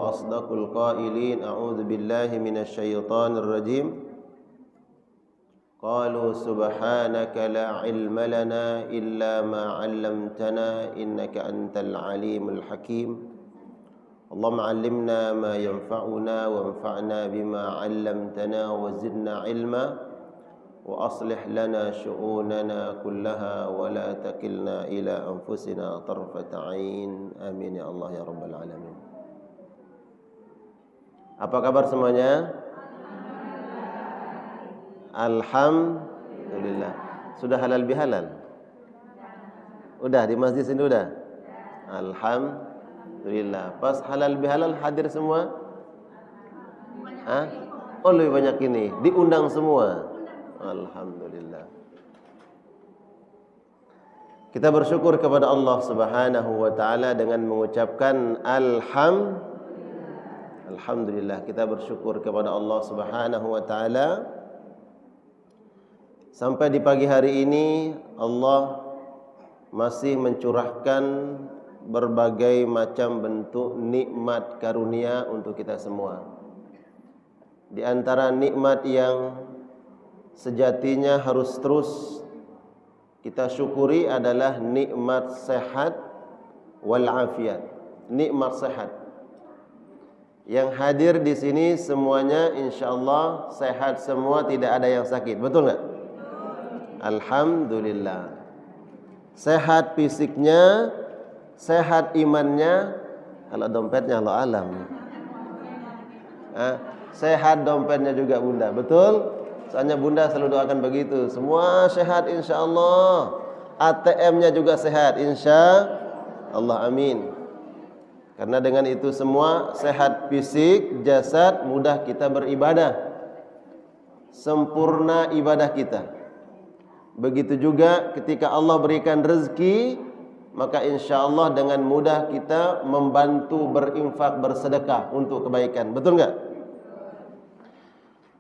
وأصدق القائلين أعوذ بالله من الشيطان الرجيم قالوا سبحانك لا علم لنا إلا ما علمتنا إنك أنت العليم الحكيم اللهم علمنا ما ينفعنا وانفعنا بما علمتنا وزدنا علما وأصلح لنا شؤوننا كلها ولا تكلنا إلى أنفسنا طرفة عين آمين يا الله يا رب العالمين. Apa kabar semuanya? Alhamdulillah. Sudah halal bihalal? Udah di masjid sini udah? Alhamdulillah. Pas halal bihalal hadir semua? Hah? Oh lebih banyak ini. Diundang semua. Alhamdulillah. Kita bersyukur kepada Allah Subhanahu wa taala dengan mengucapkan Alhamdulillah. Kita bersyukur kepada Allah Subhanahu wa taala sampai di pagi hari ini Allah masih mencurahkan berbagai macam bentuk nikmat karunia untuk kita semua. Di antara nikmat yang sejatinya harus terus kita syukuri adalah nikmat sehat wal afiat. Nikmat sehat. Yang hadir di sini semuanya insyaallah sehat semua, tidak ada yang sakit. Betul enggak? Alhamdulillah. Sehat fisiknya, sehat imannya, kalau dompetnya Allah alam. Sehat dompetnya juga Bunda. Betul? Soalnya Bunda selalu doakan begitu. Semua sehat insyaallah. ATM-nya juga sehat insyaallah. Amin. Karena dengan itu semua sehat fisik, jasad, mudah kita beribadah. Sempurna ibadah kita. Begitu juga ketika Allah berikan rezeki, maka insyaallah dengan mudah kita membantu berinfak, bersedekah untuk kebaikan. Betul enggak?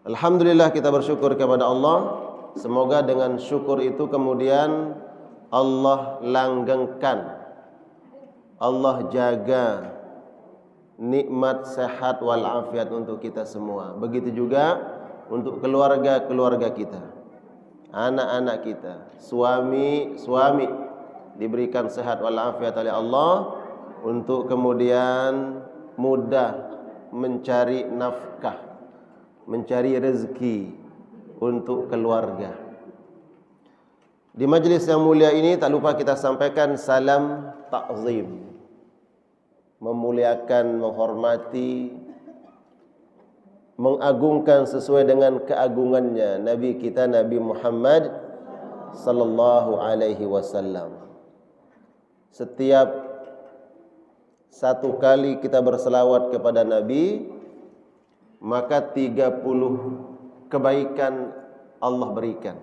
Alhamdulillah kita bersyukur kepada Allah. Semoga dengan syukur itu kemudian Allah langgengkan, Allah jaga nikmat sehat wal afiat untuk kita semua. Begitu juga untuk keluarga-keluarga kita, anak-anak kita, suami diberikan sehat wal afiat oleh Allah untuk kemudian mudah mencari nafkah, mencari rezeki untuk keluarga. Di majlis yang mulia ini tak lupa kita sampaikan salam ta'zim, memuliakan, menghormati, mengagungkan sesuai dengan keagungannya Nabi kita Nabi Muhammad sallallahu alaihi wasallam. Setiap satu kali kita berselawat kepada Nabi, maka 30 kebaikan Allah berikan.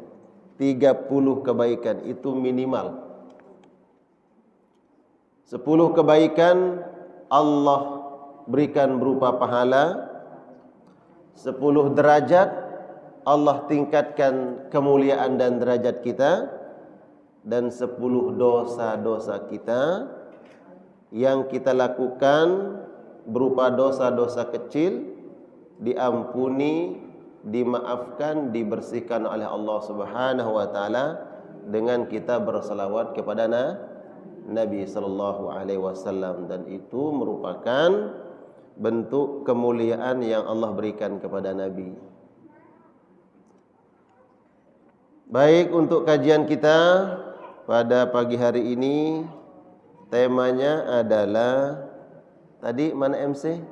30 kebaikan itu minimal. 10 kebaikan Allah berikan berupa pahala. 10 derajat Allah tingkatkan kemuliaan dan derajat kita. Dan 10 dosa-dosa kita yang kita lakukan berupa dosa-dosa kecil diampuni, dimaafkan, dibersihkan oleh Allah Subhanahu wa taala dengan kita berselawat kepada Nabi sallallahu alaihi wasallam, dan itu merupakan bentuk kemuliaan yang Allah berikan kepada Nabi. Baik, untuk kajian kita pada pagi hari ini temanya adalah, tadi mana MC?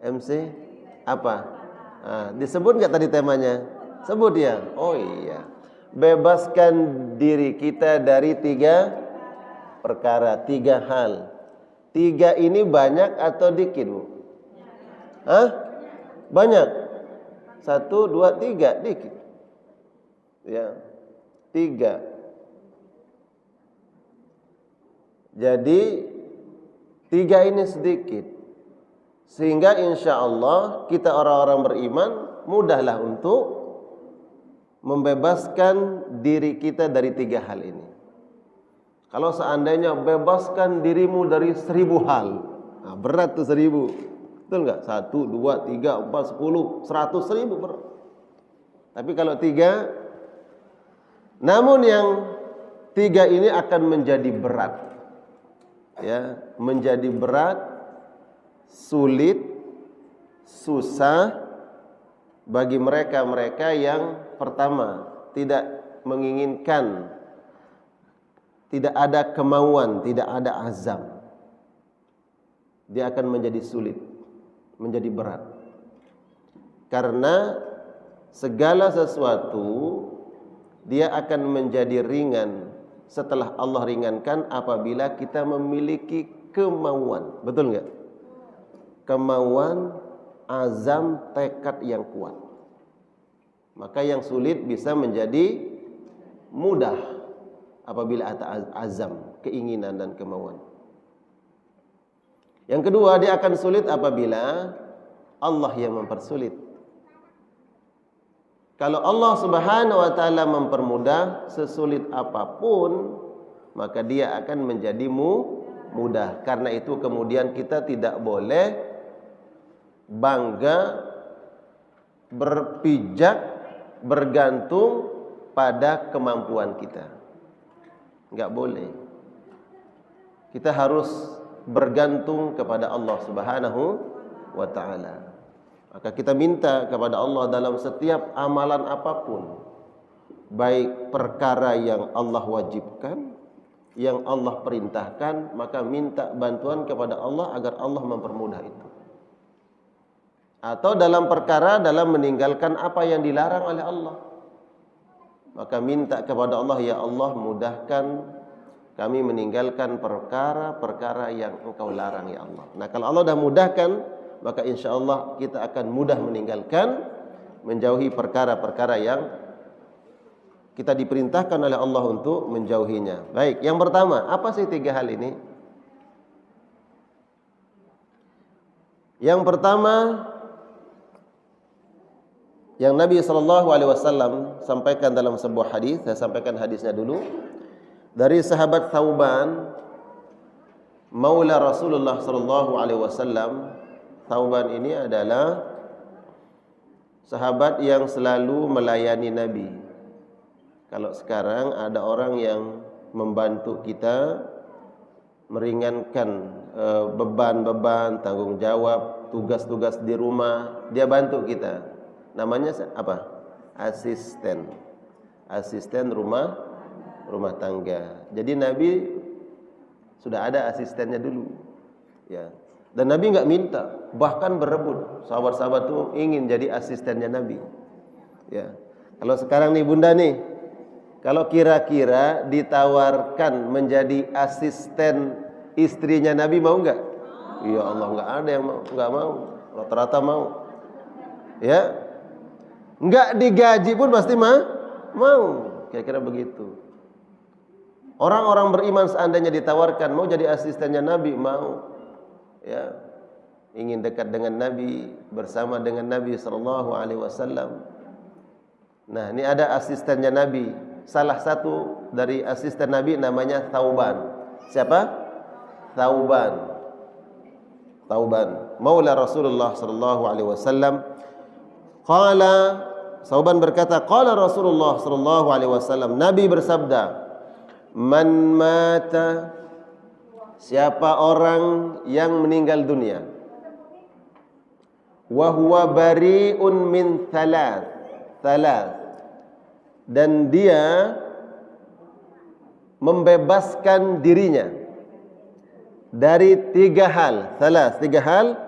MC apa? Disebut nggak tadi temanya? Sebut ya. Oh iya. Bebaskan diri kita dari 3 perkara, 3 hal. 3 ini banyak atau dikit, Bu? Banyak. 1, 2, 3 dikit. Ya. 3. Jadi 3 ini sedikit. Sehingga insya Allah kita orang-orang beriman mudahlah untuk membebaskan diri kita dari 3 hal ini. Kalau seandainya bebaskan dirimu dari 1000 hal, Nah, berat tuh 1000. Betul nggak? 1, 2, 3, 4, 10, 100, 1000 berat. Tapi kalau 3, namun yang 3 ini akan menjadi berat. Ya, menjadi berat, sulit, susah bagi mereka-mereka yang pertama tidak menginginkan, tidak ada kemauan, tidak ada azam. Dia akan menjadi sulit, menjadi berat. Karena segala sesuatu dia akan menjadi ringan setelah Allah ringankan apabila kita memiliki kemauan. Betul enggak? Kemauan, azam, tekad yang kuat. Maka yang sulit bisa menjadi mudah apabila ada azam, keinginan dan kemauan. Yang kedua, dia akan sulit apabila Allah yang mempersulit. Kalau Allah Subhanahu wa taala mempermudah, sesulit apapun maka dia akan menjadi mudah. Karena itu kemudian kita tidak boleh bangga, berpijak, bergantung pada kemampuan kita. Enggak boleh. Kita harus bergantung kepada Allah Subhanahu wa taala. Maka kita minta kepada Allah dalam setiap amalan apapun, baik perkara yang Allah wajibkan, yang Allah perintahkan, maka minta bantuan kepada Allah agar Allah mempermudah itu. Atau dalam perkara dalam meninggalkan apa yang dilarang oleh Allah, maka minta kepada Allah, ya Allah mudahkan kami meninggalkan perkara-perkara yang Engkau larang ya Allah. Nah, kalau Allah dah mudahkan, maka insya Allah kita akan mudah meninggalkan, menjauhi perkara-perkara yang kita diperintahkan oleh Allah untuk menjauhinya. Baik, yang pertama, apa sih 3 hal ini? Yang pertama, yang Nabi SAW sampaikan dalam sebuah hadis, saya sampaikan hadisnya dulu, dari sahabat Thauban, maula Rasulullah SAW. Thauban ini adalah sahabat yang selalu melayani Nabi. Kalau sekarang ada orang yang membantu kita, meringankan beban-beban, tanggung jawab, tugas-tugas di rumah, dia bantu kita. Namanya apa? Asisten. Asisten rumah tangga. Jadi Nabi sudah ada asistennya dulu. Ya. Dan Nabi enggak minta, bahkan berebut. Sahabat-sahabat itu ingin jadi asistennya Nabi. Ya. Kalau sekarang nih Bunda nih, kalau kira-kira ditawarkan menjadi asisten istrinya Nabi, mau enggak? Ya Allah, enggak ada yang mau, enggak mau. Rata-rata mau. Ya. Enggak digaji pun pasti mau. Kira-kira begitu. Orang-orang beriman seandainya ditawarkan mau jadi asistennya Nabi, mau. Ya, ingin dekat dengan Nabi, bersama dengan Nabi SAW. Nah, ini ada asistennya Nabi. Salah satu dari asisten Nabi namanya Thauban. Siapa? Thauban. Maula Rasulullah SAW. Qala, Thauban berkata, qala Rasulullah SAW. Nabi bersabda, man mata, siapa orang yang meninggal dunia, wa huwa bari'un min thalath, dan dia membebaskan dirinya dari 3 hal, 3 hal,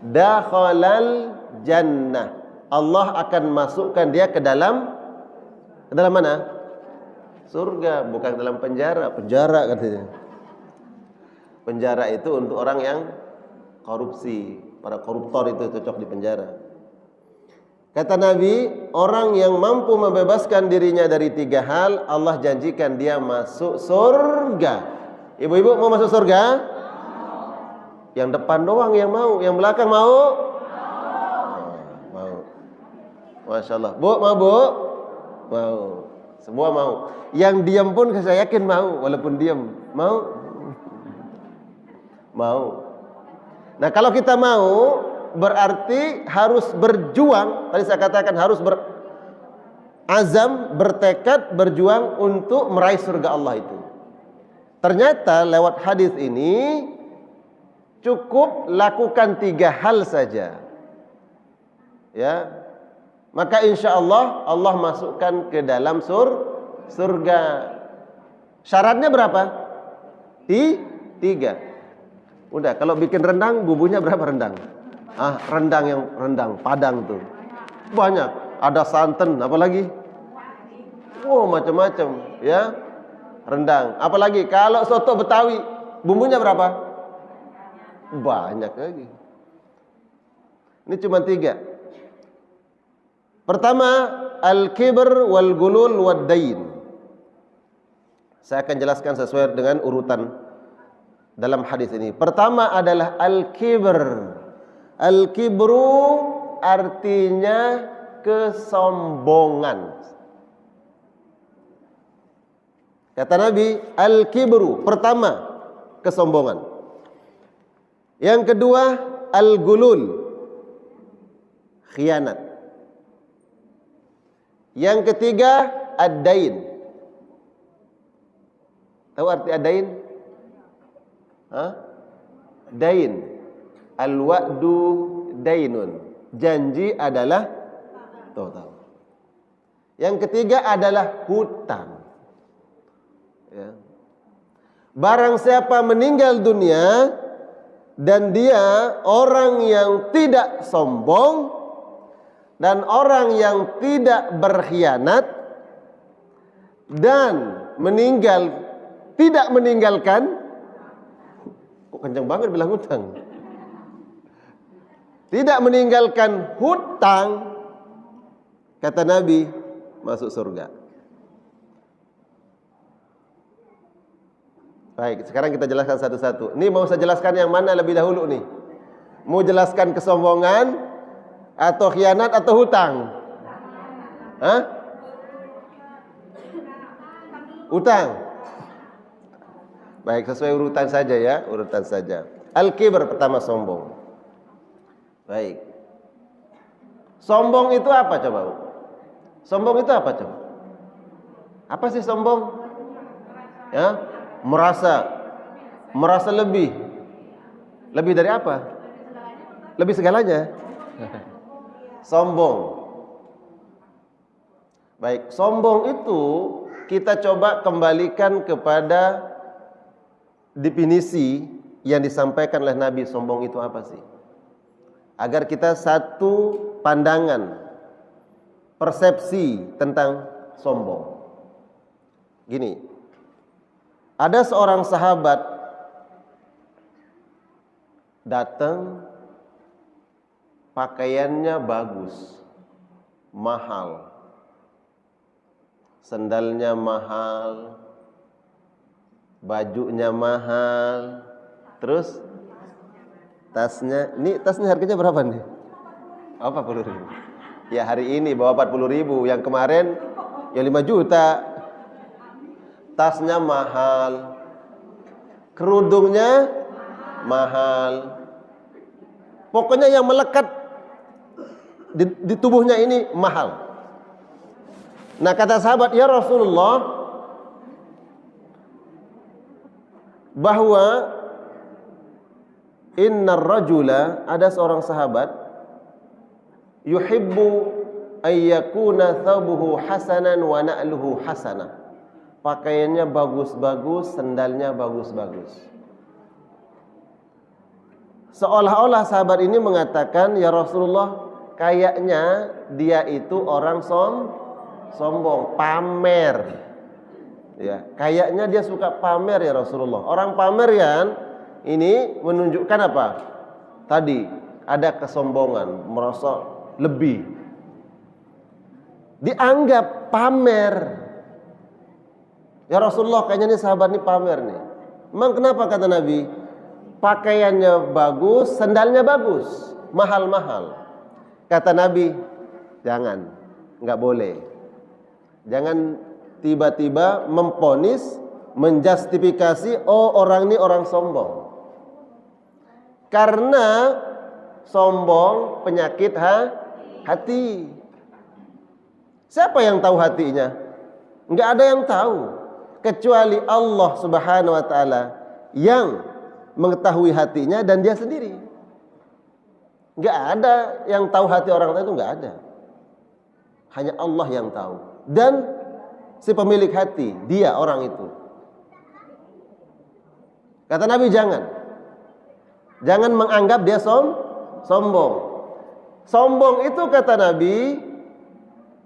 dakhalal jannah, Allah akan masukkan dia ke dalam mana? Surga, bukan dalam penjara katanya. Penjara itu untuk orang yang korupsi, para koruptor itu cocok di penjara. Kata Nabi, orang yang mampu membebaskan dirinya dari 3 hal, Allah janjikan dia masuk surga. Ibu-ibu mau masuk surga? Yang depan doang yang mau, yang belakang mau? Mau. Masya Allah. Bu, mau bu? Mau. Semua mau. Yang diam pun saya yakin mau, walaupun diam. Mau? Nah, kalau kita mau berarti harus berjuang. Tadi saya katakan harus berazam, bertekad, berjuang untuk meraih surga Allah itu. Ternyata lewat hadis ini cukup lakukan 3 hal saja. Ya. Maka insya Allah Allah masukkan ke dalam surga. Syaratnya berapa? 3. Udah, kalau bikin rendang bumbunya berapa rendang? Rendang yang rendang Padang tuh. Banyak, ada santan, apalagi? Macam-macam, ya. Rendang. Apalagi kalau soto Betawi, bumbunya berapa? Banyak lagi. Ini cuma 3. Pertama, al-kibr wal gulul wad dain. Saya akan jelaskan sesuai dengan urutan dalam hadis ini. Pertama adalah al-kibr. Al-kibru artinya kesombongan. Kata Nabi, al-kibru, pertama kesombongan. Yang kedua, al-gulul, khianat. Yang ketiga, ad-dain. Tahu arti ad-dain? Dain. Al-wa'du dainun. Janji adalah total. Yang ketiga adalah hutang. Ya. Barang siapa meninggal dunia dan dia orang yang tidak sombong dan orang yang tidak berkhianat dan tidak meninggalkan, kok kencang banget bilang hutang, tidak meninggalkan hutang, kata Nabi, masuk surga. Baik, sekarang kita jelaskan satu-satu. Ini mau saya jelaskan yang mana lebih dahulu nih? Mau jelaskan kesombongan atau khianat atau hutang? Hutang. Baik, sesuai urutan saja ya, urutan saja. Al-kibr pertama, sombong. Baik. Sombong itu apa coba? Sombong itu apa coba? Apa sih sombong? Ya, merasa lebih. Lebih dari apa? Lebih segalanya. Sombong. Baik, sombong itu kita coba kembalikan kepada definisi yang disampaikan oleh Nabi. Sombong itu apa sih? Agar kita satu pandangan, persepsi tentang sombong. Gini, ada seorang sahabat datang, pakaiannya bagus, mahal, sendalnya mahal, bajunya mahal, terus tasnya, ini tasnya harganya berapa nih? 40.000. Ya hari ini bawa 40.000, yang kemarin ya 5 juta. Tasnya mahal, kerudungnya mahal, pokoknya yang melekat di tubuhnya ini mahal. Nah kata sahabat, ya Rasulullah, bahwa innar rajula, ada seorang sahabat, yuhibbu ayyakuna thawbuhu hasanan wa na'luhu hasanah. Pakaiannya bagus-bagus, sendalnya bagus-bagus. Seolah-olah sahabat ini mengatakan, ya Rasulullah, kayaknya dia itu orang sombong, pamer. Ya, kayaknya dia suka pamer ya Rasulullah. Orang pamer ya, ini menunjukkan apa? Tadi ada kesombongan, merasa lebih. Dianggap pamer. Ya Rasulullah, kayaknya nih sahabat nih pamer nih. Emang kenapa kata Nabi? Pakaiannya bagus, sendalnya bagus, mahal-mahal. Kata Nabi, jangan, nggak boleh. Jangan tiba-tiba memponis, menjustifikasi, oh orang ini orang sombong. Karena sombong penyakit hati. Siapa yang tahu hatinya? Enggak ada yang tahu kecuali Allah Subhanahu wa taala yang mengetahui hatinya dan dia sendiri. Enggak ada yang tahu hati orang lain, itu enggak ada. Hanya Allah yang tahu. Dan si pemilik hati, dia orang itu. Kata Nabi, jangan menganggap dia sombong. Sombong itu kata Nabi,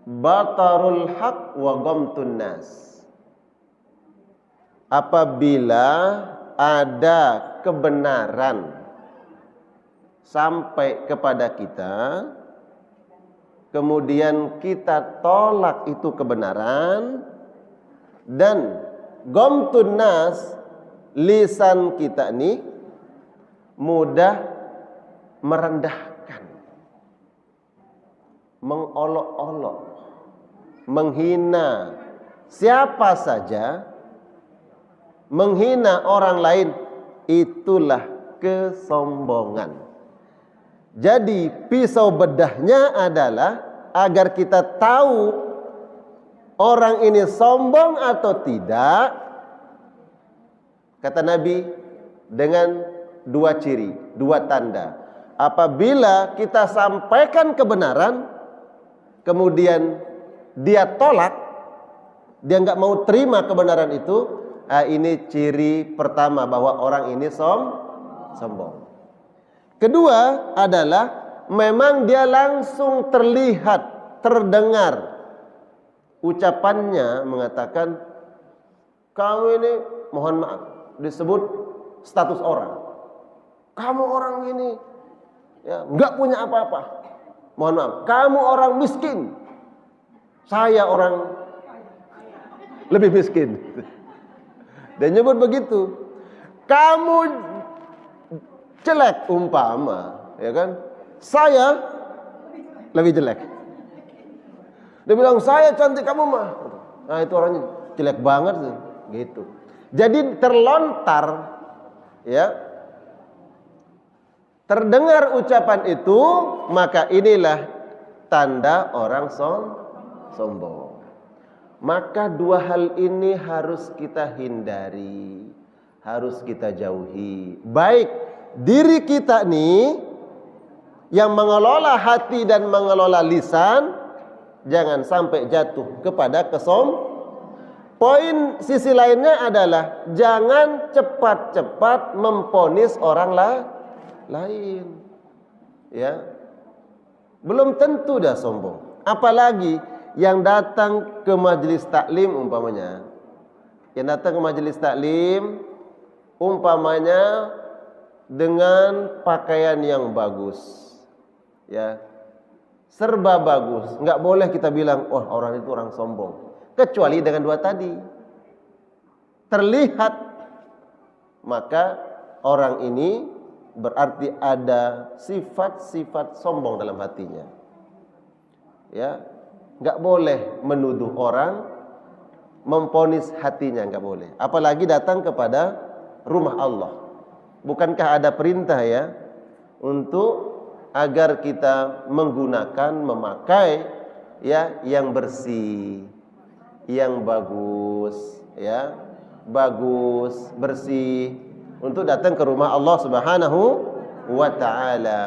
batarul haq wa ghamtun nas. Apabila ada kebenaran sampai kepada kita, kemudian kita tolak itu kebenaran, dan ghamtun nas, lisan kita ini mudah merendahkan, mengolok-olok, menghina siapa saja, menghina orang lain, itulah kesombongan. Jadi pisau bedahnya adalah agar kita tahu orang ini sombong atau tidak. Kata Nabi, dengan dua ciri, dua tanda. Apabila kita sampaikan kebenaran, kemudian dia tolak, dia nggak mau terima kebenaran itu, ini ciri pertama bahwa orang ini sombong. Kedua adalah memang dia langsung terlihat, terdengar ucapannya mengatakan, kamu ini, mohon maaf, disebut status orang. Kamu orang ini ya nggak punya apa-apa. Mohon maaf, kamu orang miskin. Saya orang lebih miskin. Dan nyebut begitu. Kamu jelek umpama, ya kan? Saya lebih jelek. Dia bilang saya cantik, kamu mah. Nah, itu orangnya jelek banget gitu. Jadi terlontar, ya, terdengar ucapan itu, maka inilah tanda orang sombong. Maka dua hal ini harus kita hindari, harus kita jauhi. Baik diri kita nih yang mengelola hati dan mengelola lisan, jangan sampai jatuh kepada Poin sisi lainnya adalah jangan cepat-cepat memponis orang lain. Ya. Belum tentu dah sombong. Apalagi yang datang ke majelis taklim umpamanya. Yang datang ke majelis taklim umpamanya dengan pakaian yang bagus. Ya. Serba bagus. Enggak boleh kita bilang, "Oh, orang itu orang sombong." Kecuali dengan dua tadi. Terlihat, maka orang ini berarti ada sifat-sifat sombong dalam hatinya. Ya, enggak boleh menuduh orang, memponis hatinya, enggak boleh. Apalagi datang kepada rumah Allah. Bukankah ada perintah ya untuk agar kita menggunakan, memakai ya yang bersih, yang bagus, ya, bagus, bersih, untuk datang ke rumah Allah Subhanahu wa taala.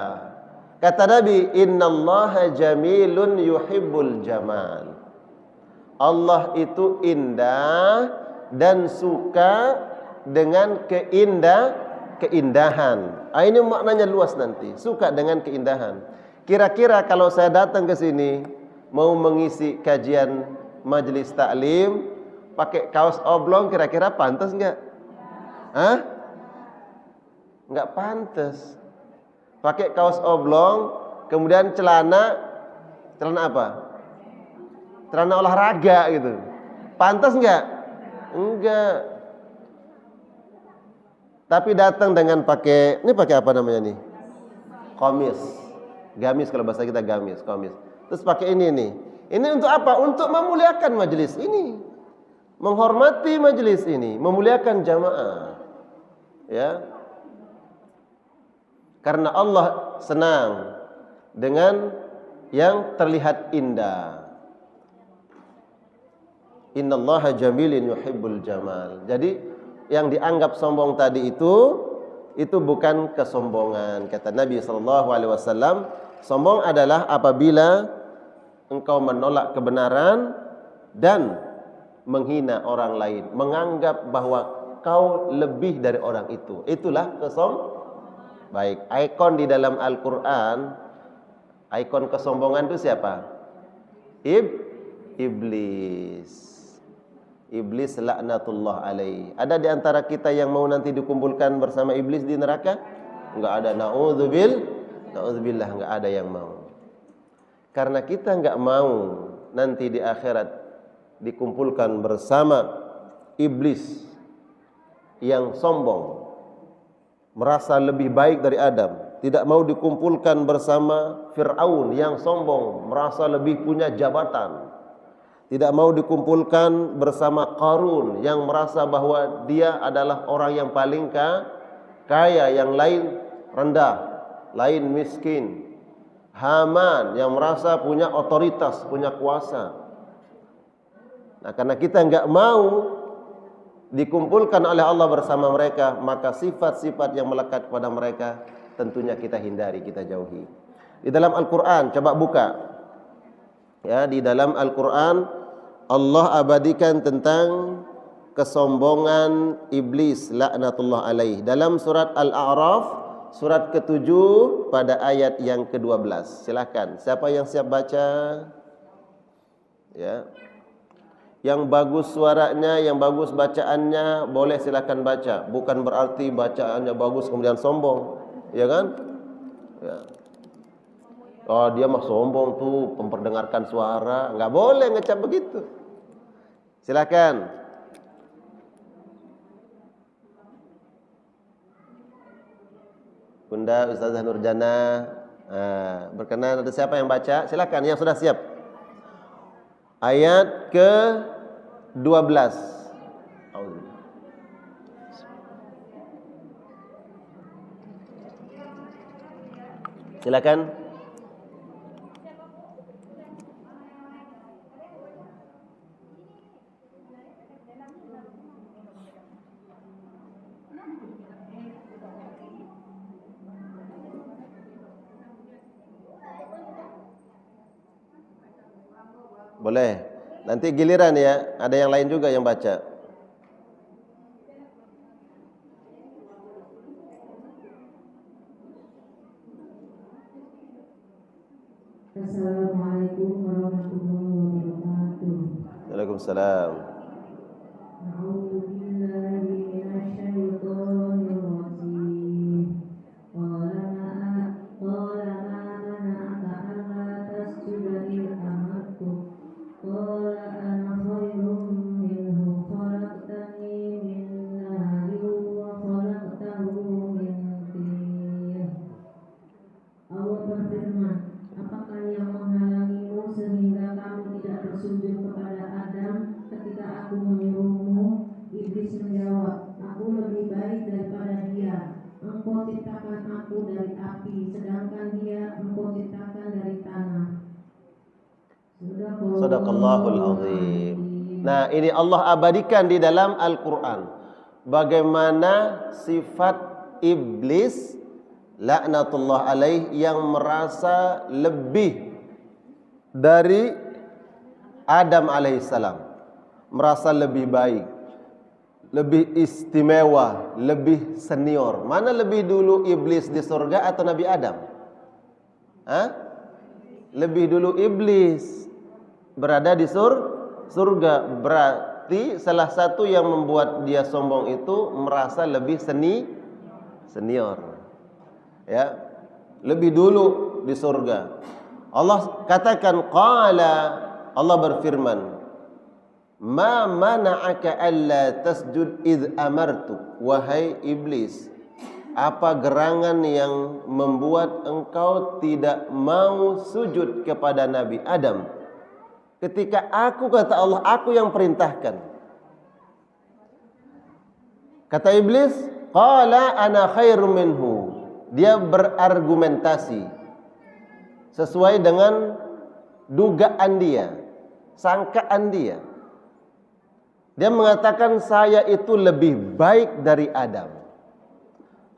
Kata Nabi, "Innallaha jamilun yuhibbul jamal." Allah itu indah dan suka dengan keindahan. Ini maknanya luas nanti, suka dengan keindahan. Kira-kira kalau saya datang ke sini mau mengisi kajian majelis taklim pakai kaos oblong, kira-kira pantas enggak? Hah? Enggak pantas. Pakai kaos oblong, kemudian celana apa? Celana olahraga gitu. Pantas enggak? Enggak. Tapi datang dengan pakai, ini pakai apa namanya nih? Komis. Gamis kalau bahasa kita gamis, komis. Terus pakai ini nih. Ini untuk apa? Untuk memuliakan majelis ini, menghormati majelis ini, memuliakan jamaah. Ya. Karena Allah senang dengan yang terlihat indah. Innallaha jamilun yuhibbul jamal. Jadi yang dianggap sombong tadi itu bukan kesombongan. Kata Nabi SAW, sombong adalah apabila engkau menolak kebenaran dan menghina orang lain, menganggap bahwa kau lebih dari orang itu. Itulah baik. Ikon di dalam Al-Quran, ikon kesombongan itu siapa? Iblis. Iblis laknatullah alaih. Ada di antara kita yang mau nanti dikumpulkan bersama iblis di neraka? Enggak ada. Na'udzubillah, enggak ada yang mau. Karena kita enggak mau nanti di akhirat dikumpulkan bersama iblis yang sombong, merasa lebih baik dari Adam. Tidak mau dikumpulkan bersama Fir'aun yang sombong, merasa lebih punya jabatan. Tidak mau dikumpulkan bersama Qarun yang merasa bahwa dia adalah orang yang paling kaya, yang lain rendah, lain miskin. Haman yang merasa punya otoritas, punya kuasa. Nah, karena kita enggak mau dikumpulkan oleh Allah bersama mereka, maka sifat-sifat yang melekat kepada mereka tentunya kita hindari, kita jauhi. Di dalam Al-Quran, coba buka. Ya, di dalam Al-Quran Allah abadikan tentang kesombongan iblis laknatullah alaih dalam surat Al-A'raf surat ke-7 pada ayat yang ke-12. Silakan, siapa yang siap baca? Ya. Yang bagus suaranya, yang bagus bacaannya, boleh silakan baca. Bukan berarti bacaannya bagus kemudian sombong, ya kan? Ya. Oh, dia mah sombong tuh, memperdengarkan suara. Enggak boleh ngecap begitu. Silakan. Bunda Ustazah Nurjana, berkenan, ada siapa yang baca? Silakan yang sudah siap. Ayat ke-12. Silakan. Boleh. Nanti giliran ya, ada yang lain juga yang baca. Assalamualaikum warahmatullahi wabarakatuh. Waalaikumsalam. Sadaqallahul azim. Nah, ini Allah abadikan di dalam Al-Quran. Bagaimana sifat iblis laknatullah alaih yang merasa lebih dari Adam alaihissalam, merasa lebih baik, lebih istimewa, lebih senior. Mana lebih dulu iblis di surga atau Nabi Adam? Lebih dulu iblis berada di surga. Berarti salah satu yang membuat dia sombong itu merasa lebih senior. Ya, lebih dulu di surga. Allah katakan Allah berfirman, "Ma mana'aka alla tasjud id amartu." Wahai iblis, apa gerangan yang membuat engkau tidak mau sujud kepada Nabi Adam ketika kata Allah, aku yang perintahkan. Kata iblis, qala ana khairum minhu. dia berargumentasi sesuai dengan dugaan dia, sangkaan dia. Dia mengatakan saya itu lebih baik dari Adam.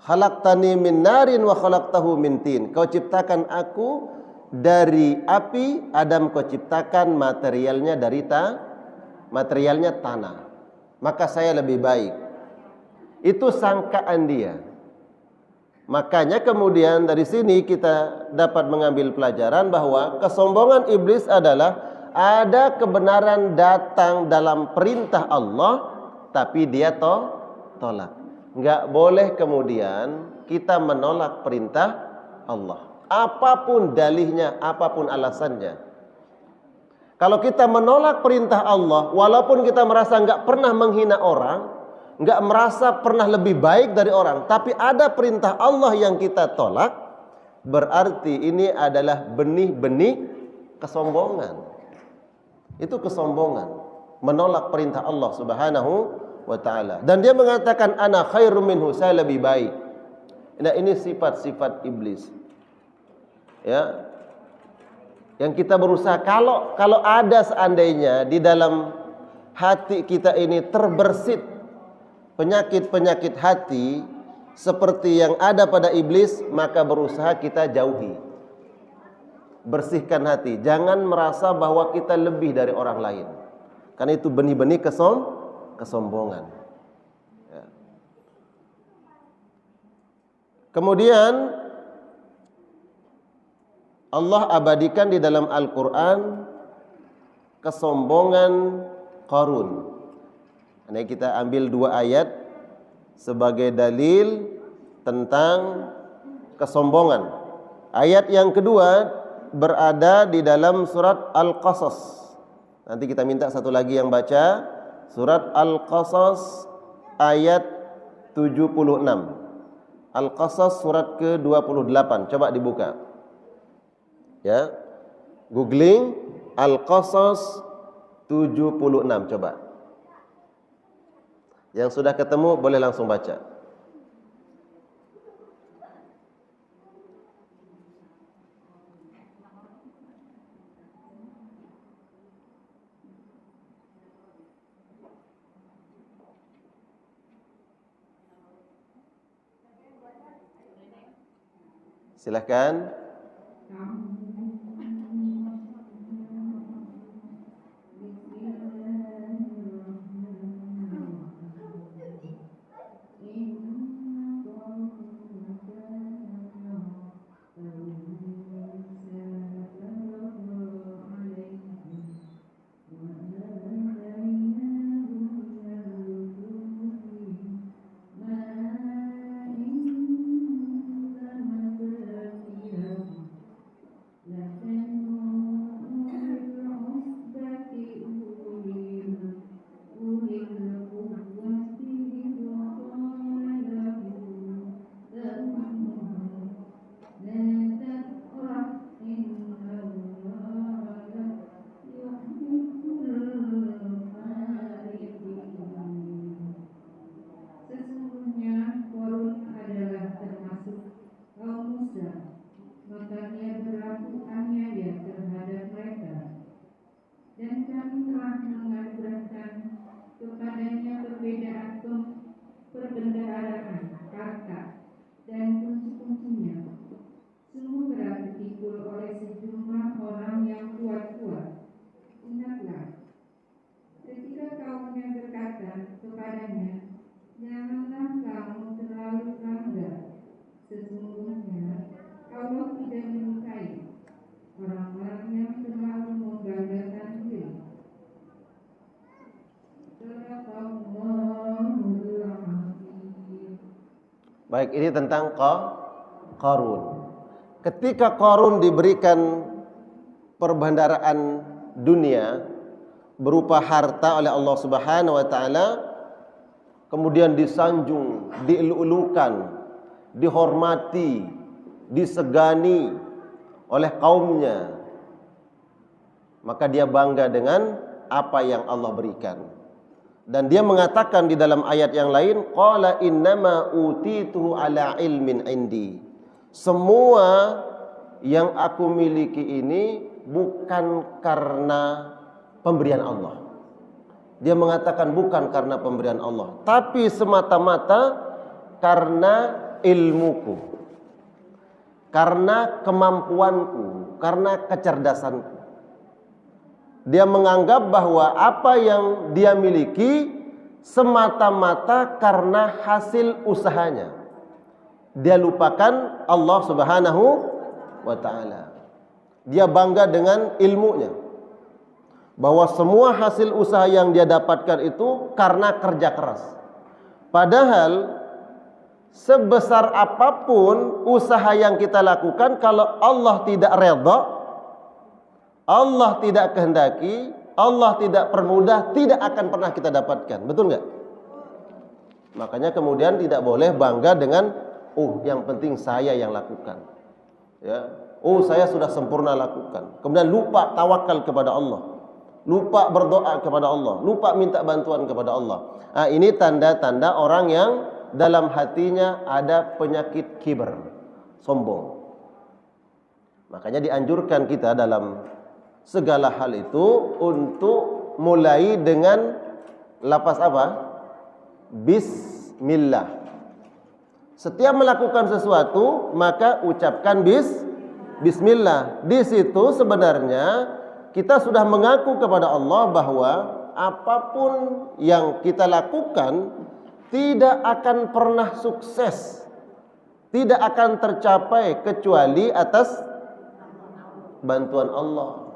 Khalaqtani min narin wa khalaqtahu min tin. Kau ciptakan aku dari api, Adam kau ciptakan materialnya dari materialnya tanah. Maka saya lebih baik. Itu sangkaan dia. Makanya kemudian dari sini kita dapat mengambil pelajaran bahwa kesombongan iblis adalah ada kebenaran datang dalam perintah Allah, tapi dia tolak. Enggak boleh kemudian kita menolak perintah Allah. Apapun dalihnya, apapun alasannya. Kalau kita menolak perintah Allah, walaupun kita merasa enggak pernah menghina orang, enggak merasa pernah lebih baik dari orang, tapi ada perintah Allah yang kita tolak, berarti ini adalah benih-benih kesombongan. Itu kesombongan, menolak perintah Allah Subhanahu wa taala. Dan dia mengatakan ana khairum minhu, saya lebih baik. Nah, ini sifat-sifat iblis. Ya. Yang kita berusaha kalau ada seandainya di dalam hati kita ini terbersit penyakit-penyakit hati seperti yang ada pada iblis, maka berusaha kita jauhi. Bersihkan hati, jangan merasa bahwa kita lebih dari orang lain, karena itu benih-benih kesombongan. Ya. Kemudian Allah abadikan di dalam Al-Quran kesombongan Qarun. Ini kita ambil 2 ayat sebagai dalil tentang kesombongan. Ayat yang kedua berada di dalam surat Al-Qasas. Nanti kita minta satu lagi yang baca surat Al-Qasas ayat 76. Al-Qasas surat ke-28. Coba dibuka. Ya. Googling Al-Qasas 76 coba. Yang sudah ketemu boleh langsung baca. Silakan. Baik, ini tentang Qarun. Ketika Qarun diberikan perbendaharaan dunia berupa harta oleh Allah Subhanahu wa taala, kemudian disanjung, dielu-elukan, dihormati, disegani oleh kaumnya, maka dia bangga dengan apa yang Allah berikan. Dan dia mengatakan di dalam ayat yang lain, qala innama utituhu ala ilmin indi. semua yang aku miliki ini bukan karena pemberian Allah. Dia mengatakan bukan karena pemberian Allah, tapi semata-mata karena ilmuku, karena kemampuanku, karena kecerdasanku. Dia menganggap bahwa apa yang dia miliki semata-mata karena hasil usahanya. Dia lupakan Allah Subhanahu wa ta'ala. Dia bangga dengan ilmunya, bahwa semua hasil usaha yang dia dapatkan itu karena kerja keras. Padahal sebesar apapun usaha yang kita lakukan, kalau Allah tidak redha, Allah tidak kehendaki, Allah tidak permudah, tidak akan pernah kita dapatkan. Betul nggak? Makanya kemudian tidak boleh bangga dengan yang penting saya yang lakukan. Ya, saya sudah sempurna lakukan. Kemudian lupa tawakal kepada Allah, lupa berdoa kepada Allah, lupa minta bantuan kepada Allah. Ini tanda-tanda orang yang dalam hatinya ada penyakit kibar, sombong. Makanya dianjurkan kita dalam segala hal itu untuk mulai dengan lafaz apa? Bismillah. Setiap melakukan sesuatu maka ucapkan bismillah. Di situ sebenarnya kita sudah mengaku kepada Allah bahwa apapun yang kita lakukan tidak akan pernah sukses, tidak akan tercapai kecuali atas bantuan Allah,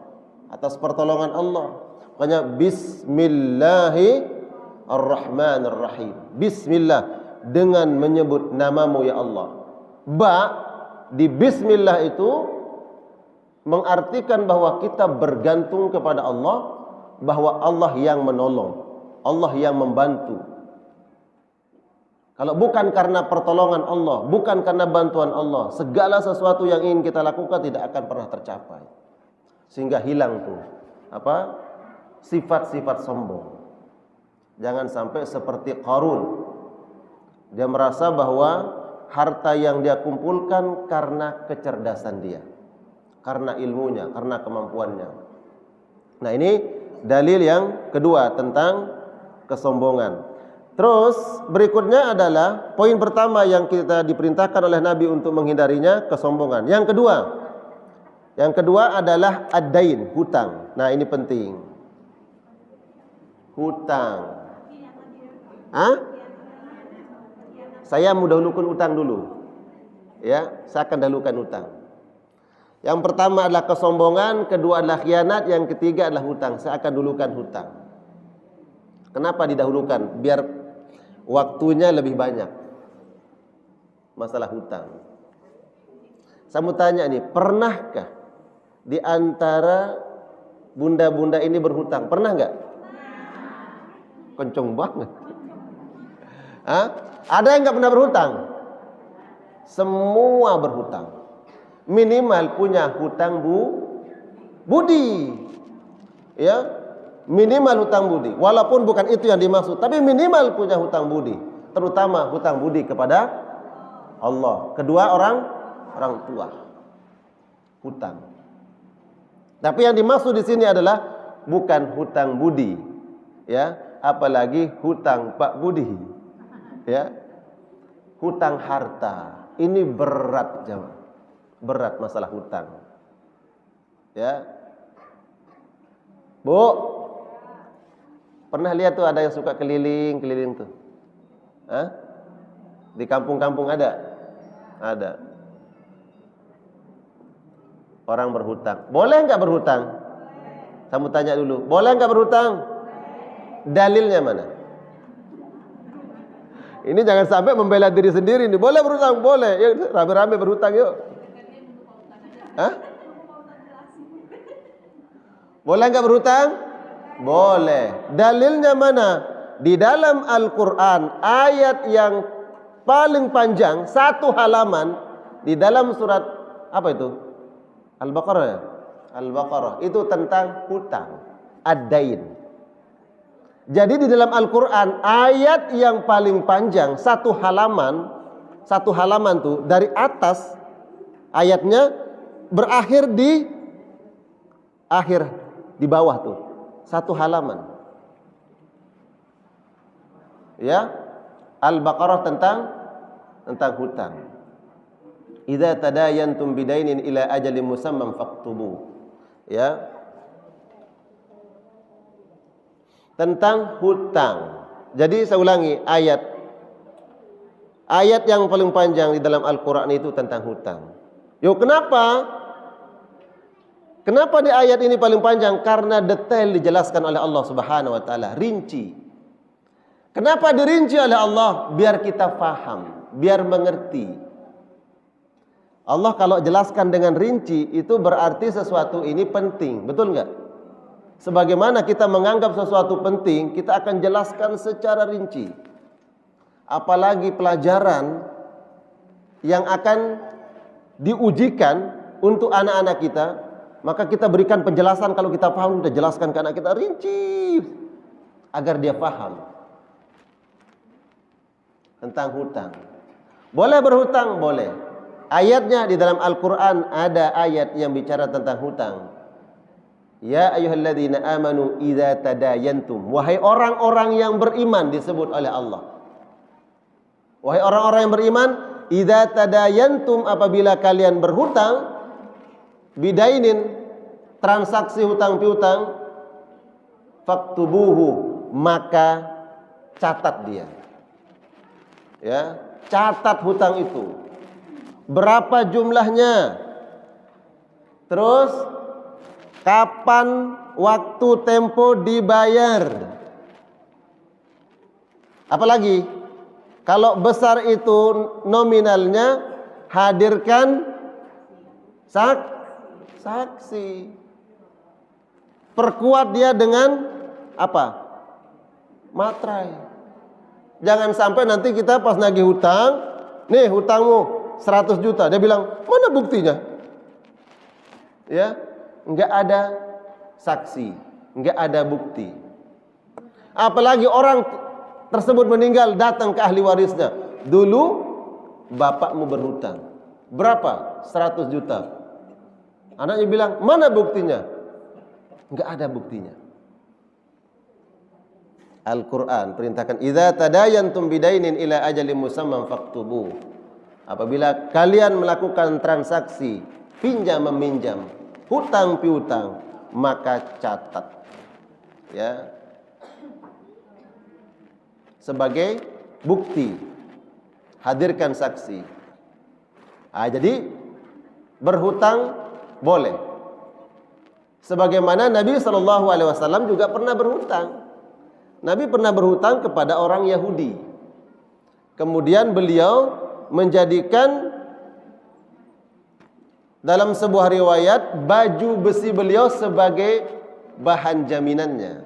atas pertolongan Allah. Makanya Bismillahirrahmanirrahim. Bismillah, dengan menyebut namamu ya Allah. Di bismillah itu mengartikan bahwa kita bergantung kepada Allah, bahwa Allah yang menolong, Allah yang membantu. Kalau bukan karena pertolongan Allah, bukan karena bantuan Allah, segala sesuatu yang ingin kita lakukan tidak akan pernah tercapai. Sehingga hilang tuh sifat-sifat sombong. Jangan sampai seperti Qarun. Dia merasa bahwa harta yang dia kumpulkan karena kecerdasan dia, karena ilmunya, karena kemampuannya. Nah, ini dalil yang kedua tentang kesombongan. Terus berikutnya adalah poin pertama yang kita diperintahkan oleh Nabi untuk menghindarinya, kesombongan. Yang kedua adalah ad-dain, hutang. Nah, ini penting. Hutang. Saya mau dahulukan hutang dulu. Ya, saya akan dahulukan hutang. Yang pertama adalah kesombongan, kedua adalah khianat, yang ketiga adalah hutang. Saya akan dulukan hutang. Kenapa didahulukan? Biar waktunya lebih banyak. Masalah hutang. Saya mau tanya nih, pernahkah di antara bunda-bunda ini berhutang? Pernah nggak? Kenceng banget. Ada yang nggak pernah berhutang? Semua berhutang. Minimal punya hutang budi. Ya, minimal hutang budi. Walaupun bukan itu yang dimaksud, tapi minimal punya hutang budi. Terutama hutang budi kepada Allah. Kedua orang tua. Hutang. Tapi yang dimaksud di sini adalah bukan hutang budi, ya, apalagi hutang Pak Budi, ya, hutang harta. Ini berat, jemaah, berat masalah hutang, ya. Bu, pernah lihat tuh ada yang suka keliling tuh, di kampung-kampung ada. Orang berhutang. Boleh nggak berhutang? Saya mau tanya dulu. Boleh nggak berhutang? Dalilnya mana? Ini jangan sampai membela diri sendiri nih. Boleh berhutang? Boleh. Yuk, rame-rame berhutang yuk. Boleh nggak berhutang? Boleh. Dalilnya mana? Di dalam Al-Quran, ayat yang paling panjang, satu halaman, di dalam surat apa itu? Al-Baqarah ya? Al-Baqarah itu tentang hutang, ad-dain. Jadi di dalam Al-Quran ayat yang paling panjang, satu halaman tuh dari atas Ayatnya berakhir di akhir di bawah tuh. Satu halaman. Ya. Al-Baqarah tentang hutang. Idza tadayantum bidainin ila ajalin musamman faktubu. Ya. Tentang hutang. Jadi saya ulangi, ayat yang paling panjang di dalam Al-Qur'an itu tentang hutang. Yo, kenapa? Kenapa di ayat ini paling panjang? Karena detail dijelaskan oleh Allah Subhanahu wa taala, rinci. Kenapa dirinci oleh Allah? Biar kita faham, biar mengerti. Allah kalau jelaskan dengan rinci itu berarti sesuatu ini penting, betul enggak? Sebagaimana kita menganggap sesuatu penting, kita akan jelaskan secara rinci. Apalagi pelajaran yang akan diujikan untuk anak-anak kita, maka kita berikan penjelasan. Kalau kita paham, kita jelaskan ke anak kita rinci agar dia paham tentang hutang. Boleh berhutang? Boleh. Ayatnya di dalam Al-Quran ada ayat yang bicara tentang hutang. Ya ayyuhalladzina amanu idza tadayantum. Wahai orang-orang yang beriman, disebut oleh Allah. Wahai orang-orang yang beriman, idza tadayantum, apabila kalian berhutang, bidainin, transaksi hutang piutang, faktubuhu, maka catat dia. Ya, catat hutang itu. Berapa jumlahnya? Terus kapan waktu tempo dibayar? Apalagi kalau besar itu nominalnya, hadirkan saksi. Perkuat dia dengan apa? Materai. Jangan sampai nanti kita pas nagih hutang, nih hutangmu 100 juta, dia bilang, mana buktinya? Ya, enggak ada saksi, enggak ada bukti. Apalagi orang tersebut meninggal, datang ke ahli warisnya. Dulu bapakmu berhutang. Berapa? 100 juta. Anaknya bilang, mana buktinya? Enggak ada buktinya. Al-Quran perintahkan, idza tadayantum bidainin ila ajalin musamman faktubu. Apabila kalian melakukan transaksi pinjam meminjam, hutang piutang, maka catat. Ya. Sebagai bukti, hadirkan saksi. Jadi berhutang boleh. Sebagaimana Nabi SAW juga pernah berhutang. Nabi pernah berhutang kepada orang Yahudi. Kemudian beliau menjadikan dalam sebuah riwayat baju besi beliau sebagai bahan jaminannya.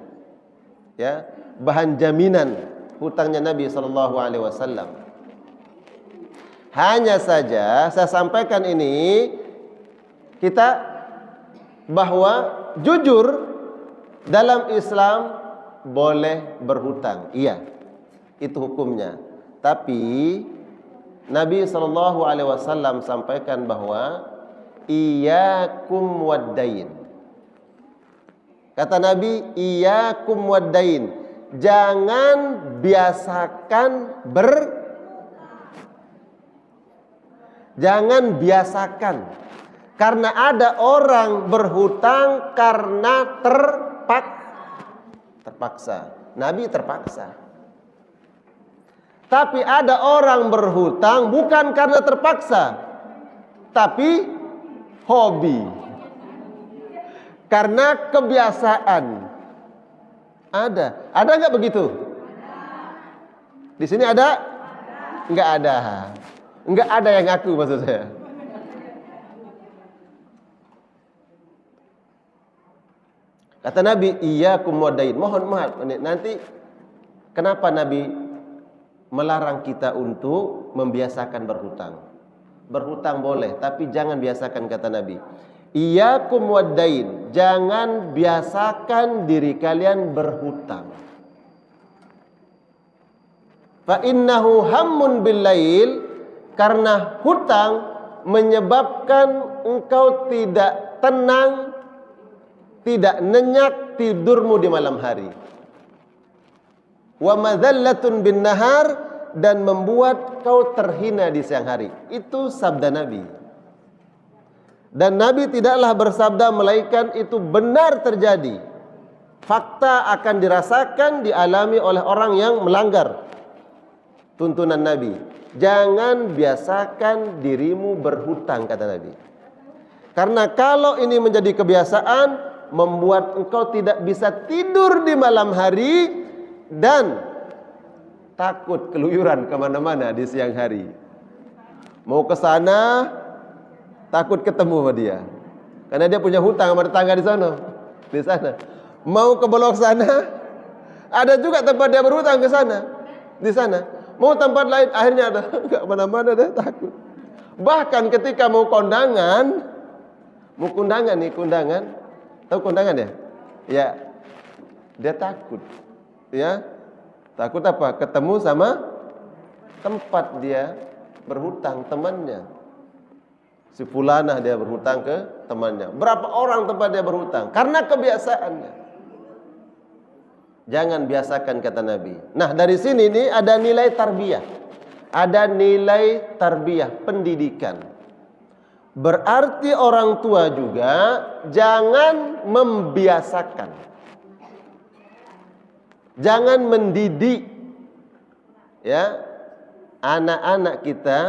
Ya, bahan jaminan hutangnya Nabi SAW. Hanya saja saya sampaikan ini kita bahwa jujur dalam Islam boleh berhutang, iya, itu hukumnya. Tapi Nabi SAW sampaikan bahwa iyyakum waddain. Kata Nabi, iyyakum waddain, jangan biasakan. Karena ada orang berhutang karena terpaksa. Nabi terpaksa. Tapi ada orang berhutang bukan karena terpaksa, tapi hobi. Karena kebiasaan. Ada nggak begitu? Di sini ada? Nggak ada. Nggak ada yang ngaku maksud saya. Kata Nabi, iyyakum wadain. Mohon maaf, nanti kenapa Nabi melarang kita untuk membiasakan berhutang? Berhutang boleh, tapi jangan biasakan, kata Nabi. Iyyakum wadain, jangan biasakan diri kalian berhutang. Fa innahu hammun bil lail, karena hutang menyebabkan engkau tidak tenang, tidak nyenyak tidurmu di malam hari. Wa madhallatun bin nahar, dan membuat kau terhina di siang hari. Itu sabda Nabi. Dan Nabi tidaklah bersabda melainkan itu benar terjadi. Fakta akan dirasakan, dialami oleh orang yang melanggar tuntunan Nabi. Jangan biasakan dirimu berhutang, kata Nabi. Karena kalau ini menjadi kebiasaan, membuat engkau tidak bisa tidur di malam hari dan takut keluyuran kemana-mana di siang hari. Mau ke sana, takut ketemu sama dia, karena dia punya hutang sama tetangga di sana. Mau ke Blok sana, ada juga tempat dia berhutang ke sana, di sana. Mau tempat lain, akhirnya ada nggak mana-mana, dia takut. Bahkan ketika mau kondangan nih, tahu kondangan ya? Ya, dia takut. Ya, takut apa? Ketemu sama tempat dia berhutang temannya. Si fulanah dia berhutang ke temannya. Berapa orang tempat dia berhutang? Karena kebiasaannya. Jangan biasakan, kata Nabi. Nah, dari sini nih ada nilai tarbiyah. Ada nilai tarbiyah, pendidikan. Berarti orang tua juga jangan membiasakan. Jangan mendidik ya anak-anak kita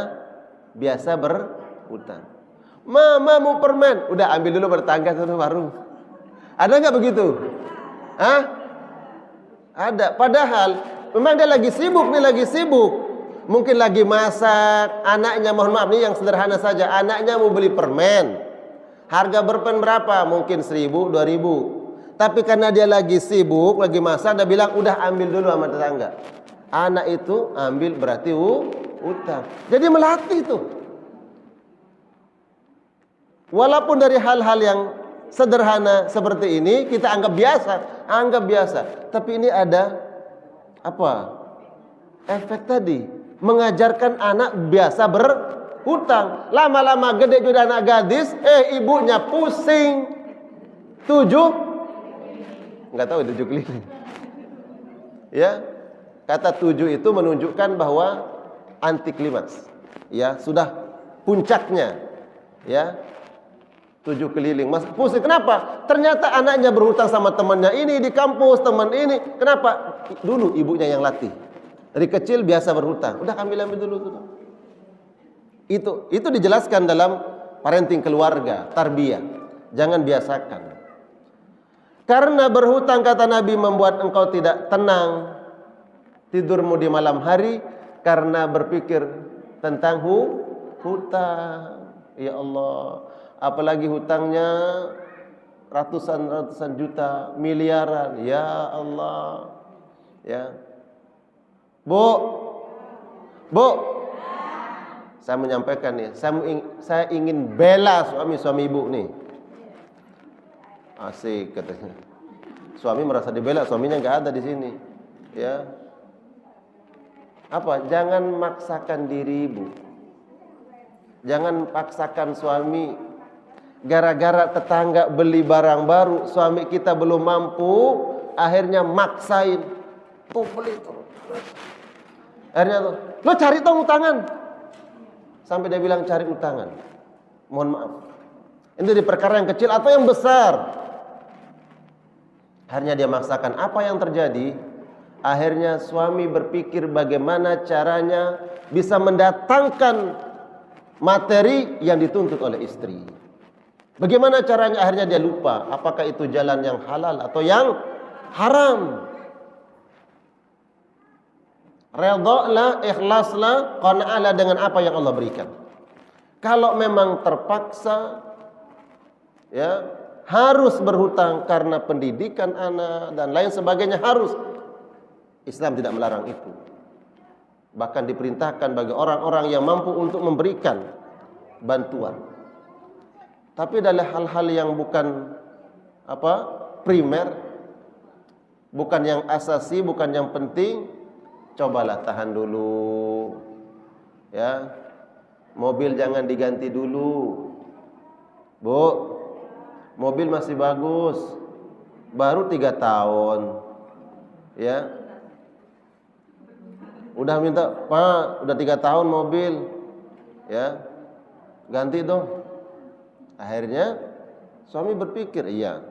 biasa berhutang. Mama mau permen, udah ambil dulu bertangga ke warung. Ada nggak begitu? Hah? Ada. Padahal memang dia lagi sibuk. Mungkin lagi masak. Anaknya, mohon maaf nih yang sederhana saja, anaknya mau beli permen. Harga permen berapa? Mungkin 1.000, 2.000. Tapi karena dia lagi sibuk, lagi masak, dia bilang udah ambil dulu sama tetangga. Anak itu ambil berarti utang. Jadi melatih itu. Walaupun dari hal-hal yang sederhana seperti ini kita anggap biasa. Tapi ini ada apa? Efek tadi, mengajarkan anak biasa berhutang. Lama-lama gede juga anak gadis, ibunya pusing. 7 nggak tahu 7 keliling. Ya, kata 7 itu menunjukkan bahwa anti klimaks. Ya, sudah puncaknya. Ya, 7 keliling. Mas pusing, kenapa? Ternyata anaknya berhutang sama temannya ini di kampus, teman ini. Kenapa? Dulu ibunya yang latih. Dari kecil biasa berhutang. Udah ambil dulu tuh. Itu dijelaskan dalam parenting keluarga, tarbiyah. Jangan biasakan. Karena berhutang, kata Nabi, membuat engkau tidak tenang tidurmu di malam hari karena berpikir tentang hutang. Ya Allah, apalagi hutangnya ratusan juta, miliaran. Ya Allah. Ya. Bu, saya menyampaikan nih, saya ingin bela suami ibu nih. Asik katanya. Suami merasa dibela, suaminya nggak ada di sini. Ya. Apa? Jangan maksakan diri ibu. Jangan paksakan suami. Gara-gara tetangga beli barang baru, suami kita belum mampu, akhirnya maksain. Tuh beli tuh. Akhirnya tuh, lo cari dong utangan. Sampai dia bilang cari utangan. Mohon maaf. Ini di perkara yang kecil atau yang besar. Akhirnya dia maksakan. Apa yang terjadi? Akhirnya suami berpikir bagaimana caranya bisa mendatangkan materi yang dituntut oleh istri. Bagaimana caranya? Akhirnya dia lupa apakah itu jalan yang halal atau yang haram. Redhalah, ikhlaslah, qanaahlah dengan apa yang Allah berikan. Kalau memang terpaksa ya harus berhutang karena pendidikan anak dan lain sebagainya, harus. Islam tidak melarang itu. Bahkan diperintahkan bagi orang-orang yang mampu untuk memberikan bantuan. Tapi adalah hal-hal yang bukan primer, bukan yang asasi, bukan yang penting, cobalah tahan dulu. Ya. mobil jangan diganti dulu. Bu, mobil masih bagus, baru 3 tahun. Ya, udah minta, Pak, udah 3 tahun mobil, ya, ganti dong. Akhirnya suami berpikir, iya,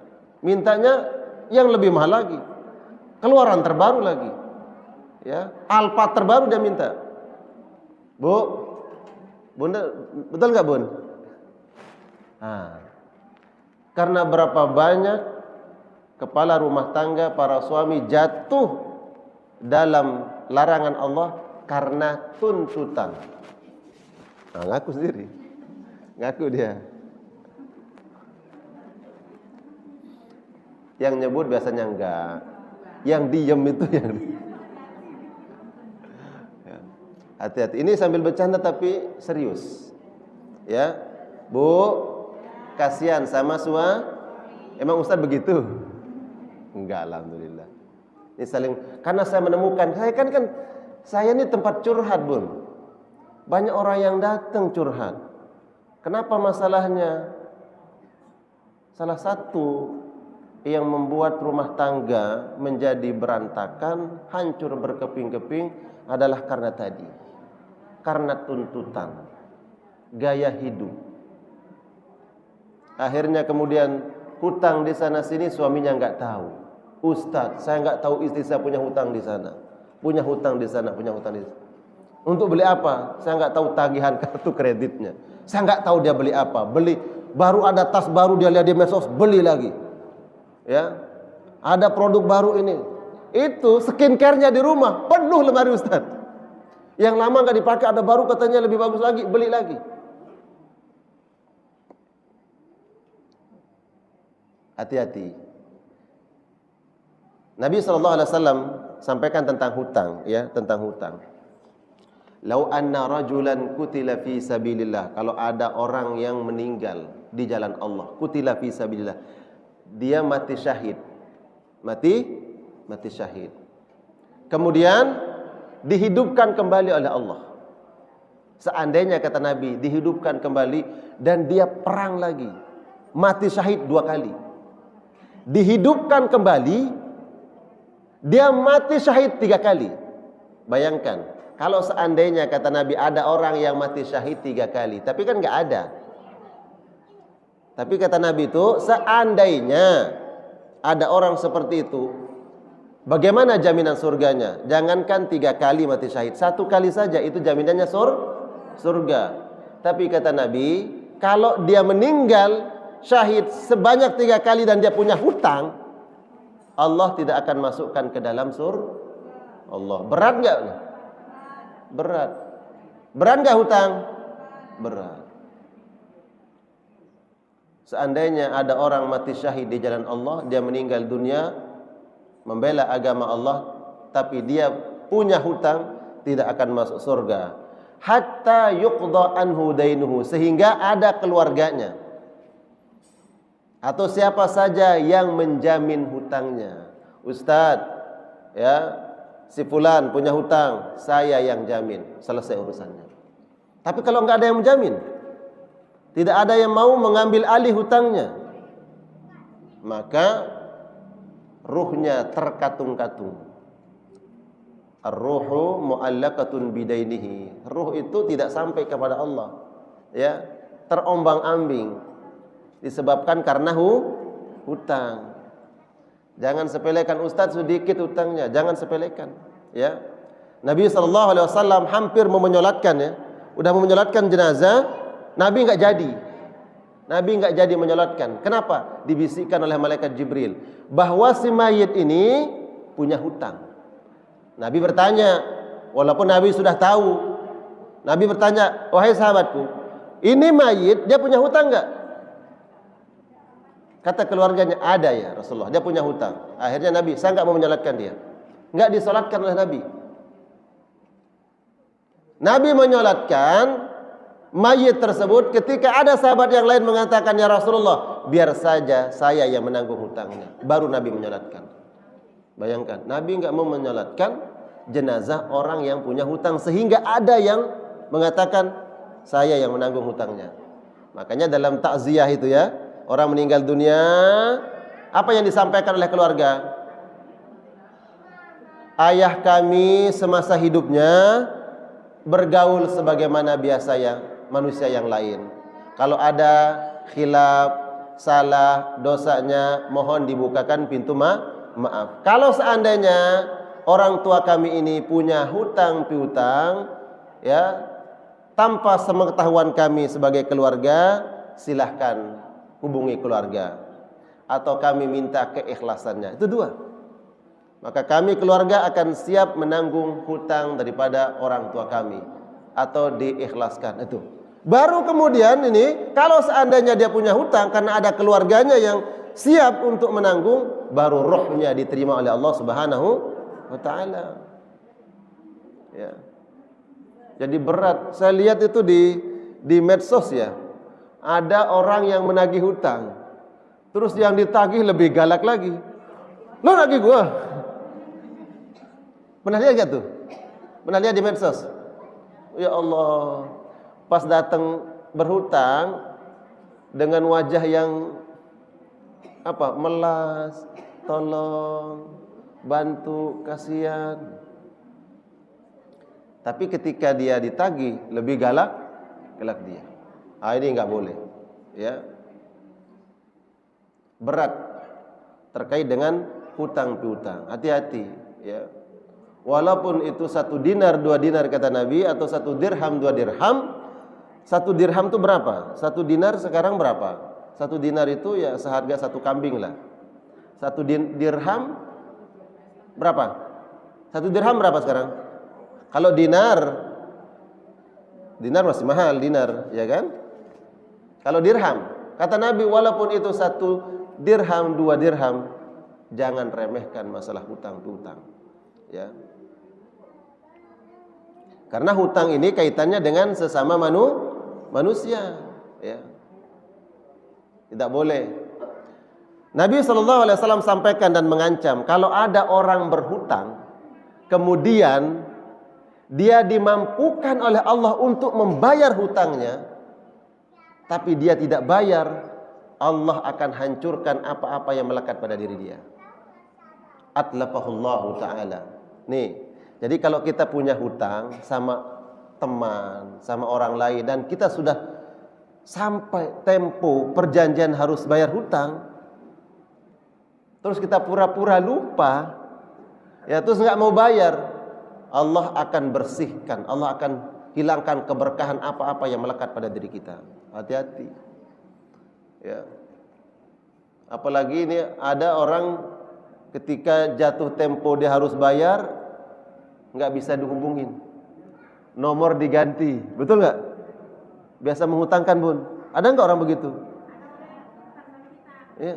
mintanya yang lebih mahal lagi, keluaran terbaru lagi, ya, Alphard terbaru dia minta. Bu, Bunda, betul nggak Bun? Nah, karena berapa banyak kepala rumah tangga para suami jatuh dalam larangan Allah karena tuntutan. Nah, ngaku sendiri, ngaku dia. Yang nyebut biasanya enggak, yang diem itu yang. Hati-hati, ini sambil bercanda tapi serius. Ya, Bu, kasihan sama emang Ustaz begitu? Enggak, alhamdulillah. Ini saling, karena saya menemukan, saya ini tempat curhat, Bun. Banyak orang yang datang curhat. Kenapa masalahnya? Salah satu yang membuat rumah tangga menjadi berantakan, hancur berkeping-keping adalah karena tadi. Karena tuntutan, gaya hidup. Akhirnya kemudian hutang di sana sini suaminya enggak tahu. Ustaz, saya enggak tahu istri saya punya hutang di sana, punya hutang di sana, punya hutang di sana. Untuk beli apa? Saya enggak tahu tagihan kartu kreditnya. Saya enggak tahu dia beli apa. Beli baru ada tas baru dia lihat di medsos, beli lagi. Ya. Ada produk baru ini. Itu skincare-nya di rumah penuh lemari Ustaz. Yang lama enggak dipakai ada baru katanya lebih bagus lagi, beli lagi. Hati-hati. Nabi SAW sampaikan tentang hutang, ya, tentang hutang. Lau anna rajulan kutila fi sabilillah, kalau ada orang yang meninggal di jalan Allah, kutila fi sabilillah, dia mati syahid. Mati syahid. Kemudian dihidupkan kembali oleh Allah. Seandainya kata Nabi dihidupkan kembali dan dia perang lagi, mati syahid 2 kali. Dihidupkan kembali, dia mati syahid 3 kali. Bayangkan, kalau seandainya kata Nabi ada orang yang mati syahid 3 kali, tapi kan nggak ada. Tapi kata Nabi itu, seandainya ada orang seperti itu, bagaimana jaminan surganya? Jangankan 3 kali mati syahid, 1 kali saja itu jaminannya surga. Tapi kata Nabi, kalau dia meninggal syahid sebanyak 3 kali dan dia punya hutang, Allah tidak akan masukkan ke dalam surga Allah. Berat nggak? Berat. Berat nggak hutang? Berat. Seandainya ada orang mati syahid di jalan Allah, dia meninggal dunia membela agama Allah, tapi dia punya hutang, tidak akan masuk surga. Hatta yuqda anhu dainuhu, sehingga ada keluarganya atau siapa saja yang menjamin hutangnya. Ustadz, ya, si fulan punya hutang, saya yang jamin, selesai urusannya. Tapi kalau nggak ada yang menjamin, tidak ada yang mau mengambil alih hutangnya, maka ruhnya terkatung-katung. Ar-ruhu mu'allaqatun bidainihi. Ruh itu tidak sampai kepada Allah, ya, terombang-ambing disebabkan karena hutang. Jangan sepelekan, Ustaz sedikit hutangnya, jangan sepelekan, ya. Nabi SAW hampir mau menyolatkan, ya, udah mau menyolatkan jenazah, Nabi enggak jadi. Nabi enggak jadi menyolatkan. Kenapa? Dibisikkan oleh malaikat Jibril bahwa si mayit ini punya hutang. Nabi bertanya, walaupun Nabi sudah tahu, Nabi bertanya, wahai sahabatku, ini mayit dia punya hutang enggak? Kata keluarganya, ada ya Rasulullah, dia punya hutang. Akhirnya Nabi, saya enggak mau menyolatkan dia. Enggak disolatkan oleh Nabi. Nabi menyolatkan mayit tersebut ketika ada sahabat yang lain mengatakan, ya Rasulullah, biar saja saya yang menanggung hutangnya. Baru Nabi menyolatkan. Bayangkan, Nabi enggak mau menyolatkan jenazah orang yang punya hutang, sehingga ada yang mengatakan, saya yang menanggung hutangnya. Makanya dalam takziah itu ya, orang meninggal dunia, apa yang disampaikan oleh keluarga? Ayah kami semasa hidupnya bergaul sebagaimana biasa yang manusia yang lain. Kalau ada khilaf, salah, dosanya, mohon dibukakan pintu maaf. Kalau seandainya orang tua kami ini punya hutang piutang, ya, tanpa sepengetahuan kami sebagai keluarga, silahkan hubungi keluarga atau kami minta keikhlasannya. Itu dua. Maka kami keluarga akan siap menanggung hutang daripada orang tua kami atau diikhlaskan. Itu. Baru kemudian ini kalau seandainya dia punya hutang karena ada keluarganya yang siap untuk menanggung, baru rohnya diterima oleh Allah Subhanahu wa taala. Ya. Jadi berat. Saya lihat itu di medsos ya. Ada orang yang menagih hutang. Terus yang ditagih lebih galak lagi. Lo nagih gua. Pernah lihat gak tuh? Pernah lihat di medsos? Ya Allah, pas datang berhutang dengan wajah yang apa? Melas, tolong, bantu, kasihan. Tapi ketika dia ditagih lebih galak dia. Ini nggak boleh, ya. Berat terkait dengan hutang piutang. Hati-hati, ya. Walaupun itu 1 dinar 2 dinar kata Nabi, atau 1 dirham 2 dirham. 1 dirham itu berapa? 1 dinar sekarang berapa? 1 dinar itu ya seharga 1 kambing lah. 1 dirham berapa? 1 dirham berapa sekarang? Kalau dinar masih mahal dinar, ya kan? Kalau dirham, kata Nabi walaupun itu 1 dirham 2 dirham, jangan remehkan masalah hutang piutang, ya. Karena hutang ini kaitannya dengan sesama manusia, ya. Tidak boleh. Nabi SAW sampaikan dan mengancam, kalau ada orang berhutang, kemudian dia dimampukan oleh Allah untuk membayar hutangnya, tapi dia tidak bayar, Allah akan hancurkan apa-apa yang melekat pada diri dia. Atlafahullahu ta'ala. Nih. Jadi kalau kita punya hutang sama teman, sama orang lain, dan kita sudah sampai tempo perjanjian harus bayar hutang, terus kita pura-pura lupa, ya terus nggak mau bayar, Allah akan bersihkan, Allah akan hilangkan keberkahan apa-apa yang melekat pada diri kita. Hati-hati, ya. Apalagi ini ada orang ketika jatuh tempo dia harus bayar, nggak bisa dihubungin, nomor diganti, betul nggak? Biasa menghutangkan bun, ada nggak orang begitu? Ya.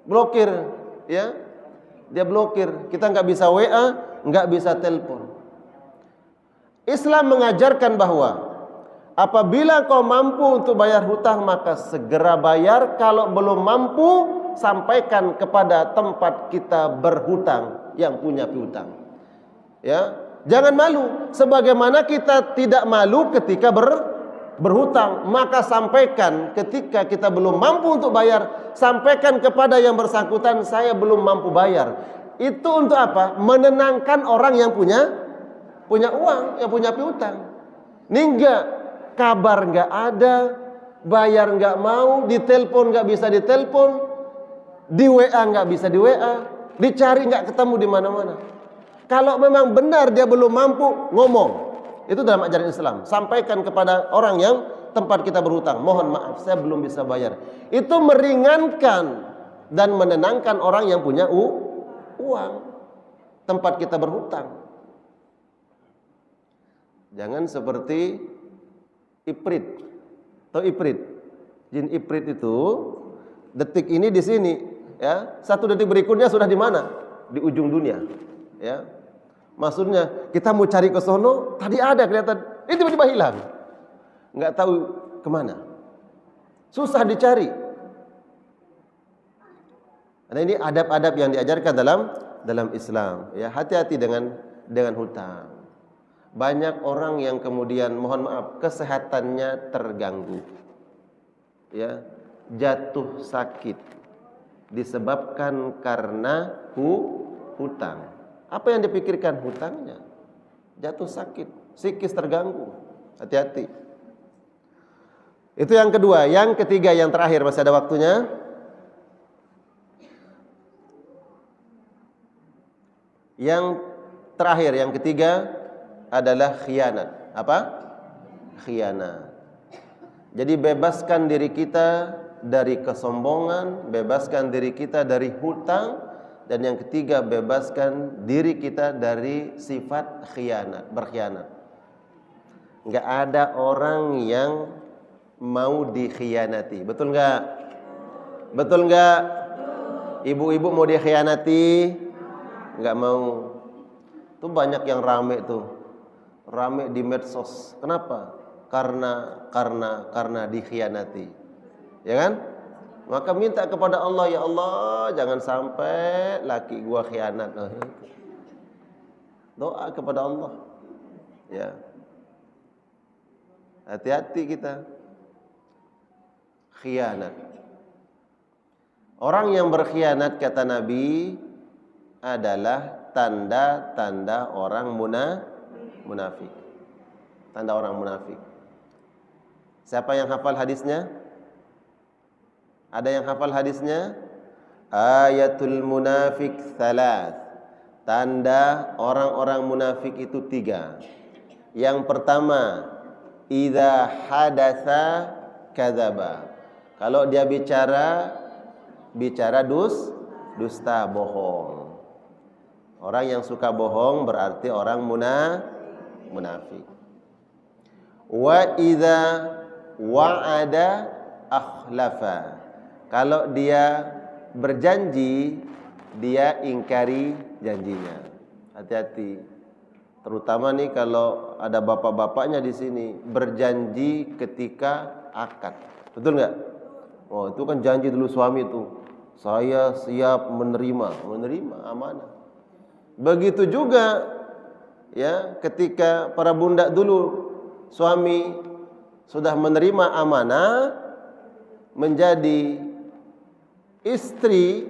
Blokir, ya, dia blokir, kita nggak bisa WA, nggak bisa telepon. Islam mengajarkan bahwa apabila kau mampu untuk bayar hutang, maka segera bayar. Kalau belum mampu, sampaikan kepada tempat kita berhutang yang punya piutang. Ya, jangan malu. Sebagaimana kita tidak malu ketika berhutang, maka sampaikan ketika kita belum mampu untuk bayar, sampaikan kepada yang bersangkutan, saya belum mampu bayar. Itu untuk apa? Menenangkan orang yang punya uang, yang punya piutang. Ini enggak, kabar enggak ada, bayar enggak mau, ditelepon enggak bisa ditelepon, di WA enggak bisa di WA, dicari enggak ketemu di mana-mana. Kalau memang benar dia belum mampu, ngomong. Itu dalam ajaran Islam. Sampaikan kepada orang yang tempat kita berhutang, mohon maaf saya belum bisa bayar. Itu meringankan dan menenangkan orang yang punya uang tempat kita berhutang. Jangan seperti Ifrit. Tahu Ifrit? Jin Ifrit itu detik ini di sini, ya. 1 detik berikutnya sudah di mana? Di ujung dunia, ya. Maksudnya kita mau cari ke sono, tadi ada kelihatan, ini tiba-tiba hilang, nggak tahu kemana, susah dicari. Nah, ini adab-adab yang diajarkan dalam Islam. Ya, hati-hati dengan hutang. Banyak orang yang kemudian mohon maaf kesehatannya terganggu. Ya, jatuh sakit disebabkan karena hutang. Apa yang dipikirkan? Hutangnya. Jatuh sakit, psikis terganggu. Hati-hati. Itu yang kedua. Yang ketiga, yang terakhir, masih ada waktunya. Yang terakhir, yang ketiga adalah khianat. Apa? Khianat. Jadi bebaskan diri kita dari kesombongan, bebaskan diri kita dari hutang, dan yang ketiga bebaskan diri kita dari sifat khianat, berkhianat. Enggak ada orang yang mau dikhianati. Betul enggak? Betul enggak? Ibu-ibu mau dikhianati? Enggak mau. Itu banyak yang rame tuh. Rame di medsos. Kenapa? Karena dikhianati. Ya kan? Maka minta kepada Allah, ya Allah, jangan sampai laki gua khianat. Doa kepada Allah. Ya. Hati-hati kita. Khianat. Orang yang berkhianat kata Nabi adalah tanda-tanda orang munafik. Tanda orang munafik. Siapa yang hafal hadisnya? Ada yang hafal hadisnya? Ayatul munafik thalath. Tanda orang-orang munafik itu 3. Yang pertama, idza hadatsa kadzaba. Kalau dia bicara dusta, bohong. Orang yang suka bohong berarti orang munafik. Wa idza wa'ada akhlafa. Kalau dia berjanji, dia ingkari janjinya. Hati-hati. Terutama nih kalau ada bapak-bapaknya di sini berjanji ketika akad. Betul nggak? Oh, itu kan janji dulu suami itu. Saya siap menerima amanah. Begitu juga ya, ketika para bunda dulu suami sudah menerima amanah menjadi istri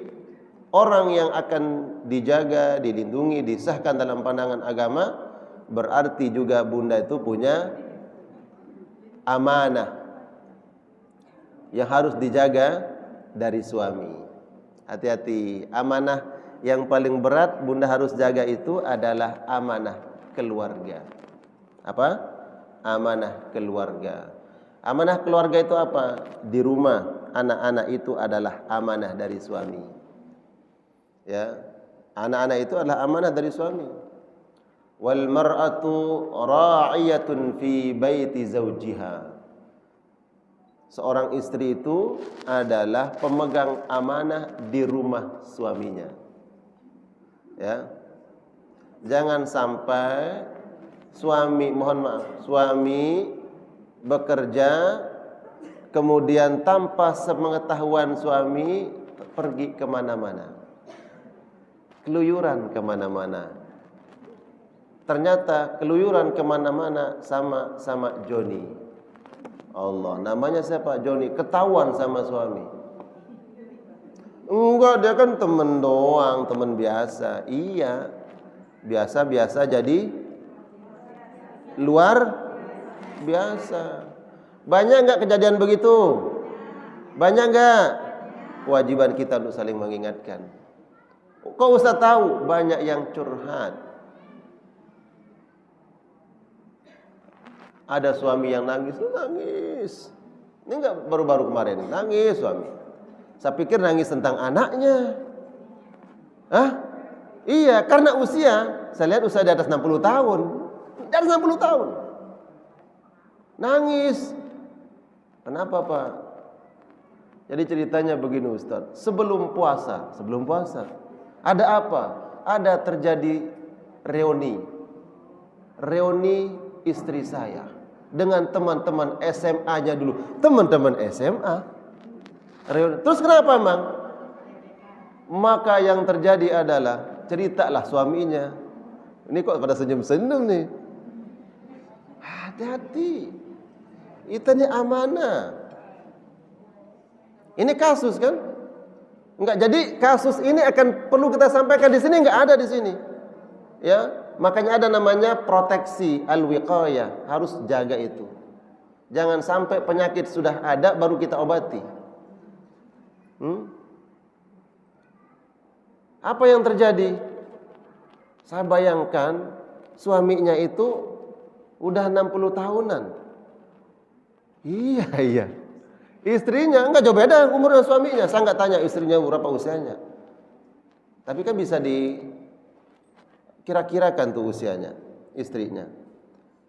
orang yang akan dijaga, dilindungi, disahkan dalam pandangan agama, berarti juga bunda itu punya amanah yang harus dijaga dari suami. Hati-hati, amanah yang paling berat bunda harus jaga itu adalah amanah keluarga. Apa? Amanah keluarga. Amanah keluarga itu apa? Di rumah anak-anak itu adalah amanah dari suami. Ya, anak-anak itu adalah amanah dari suami. Wal mar'atu ra'iyatun fi baiti zawjiha. Seorang istri itu adalah pemegang amanah di rumah suaminya. Ya. Jangan sampai suami, mohon maaf, suami bekerja kemudian tanpa sepengetahuan suami pergi kemana-mana, keluyuran kemana-mana. Ternyata keluyuran kemana-mana sama Joni. Allah, namanya siapa? Joni. Ketahuan sama suami. Enggak, dia kan temen doang, temen biasa. Iya, biasa-biasa jadi luar biasa. Banyak enggak kejadian begitu? Banyak enggak? Kewajiban kita untuk saling mengingatkan. Kok Ustaz tahu? Banyak yang curhat. Ada suami yang nangis. Ini enggak baru-baru kemarin, nangis suami. Saya pikir nangis tentang anaknya. Iya, karena usia. Saya lihat usia di atas 60 tahun. Di atas 60 tahun. Nangis. Kenapa, Pak? Jadi ceritanya begini, Ustaz. Sebelum puasa, ada apa? Ada terjadi reuni istri saya dengan teman-teman SMA-nya dulu. Teman-teman SMA. Terus kenapa, Mang? Maka yang terjadi adalah ceritalah suaminya. Ini kok pada senyum-senyum nih. Hati-hati. Itu amanah. Ini kasus kan? Enggak, jadi kasus ini akan perlu kita sampaikan di sini, enggak ada di sini. Ya, makanya ada namanya proteksi al-wiqayah, harus jaga itu. Jangan sampai penyakit sudah ada baru kita obati. Apa yang terjadi? Saya bayangkan suaminya itu udah 60 tahunan. Iya. Istrinya enggak jauh beda umurnya suaminya. Saya enggak tanya istrinya berapa usianya. Tapi kan bisa dikira-kirakan tuh usianya istrinya.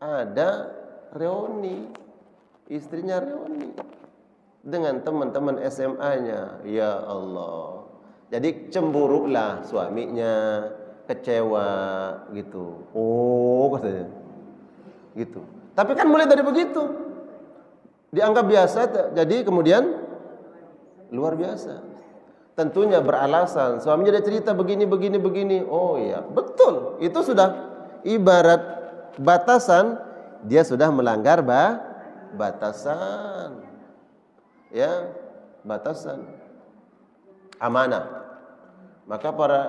Ada reuni, istrinya reuni dengan teman-teman SMA-nya. Ya Allah. Jadi cemburulah suaminya, kecewa gitu. Oh, katanya. Gitu. Tapi kan mulai dari begitu. Dianggap biasa, jadi kemudian luar biasa. Tentunya beralasan, suaminya dia cerita begini. Oh iya, betul. Itu sudah ibarat batasan, dia sudah melanggar batasan. Ya, batasan amanah. Maka para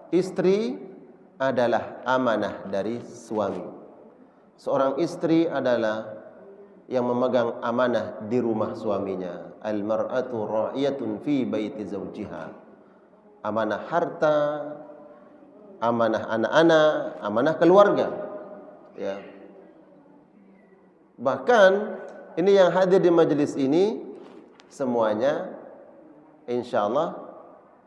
istri adalah amanah dari suami. Seorang istri adalah yang memegang amanah di rumah suaminya. Al-mar'atu ra'iyatun fi baiti zawjiha. Amanah harta, amanah anak-anak, amanah keluarga. Ya. Bahkan ini yang hadir di majelis ini semuanya insyaallah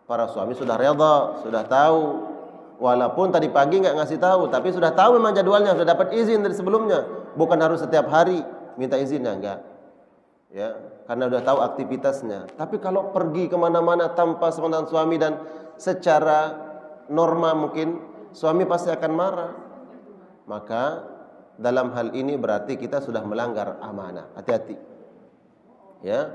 para suami sudah redha, sudah tahu. Walaupun tadi pagi enggak ngasih tahu, tapi sudah tahu memang jadwalnya, sudah dapat izin dari sebelumnya. Bukan harus setiap hari minta izinnya, enggak. Ya, karena udah tahu aktivitasnya. Tapi kalau pergi kemana-mana tanpa sepengetahuan suami dan secara norma mungkin suami pasti akan marah. Maka dalam hal ini berarti kita sudah melanggar amanah. Hati-hati. Ya.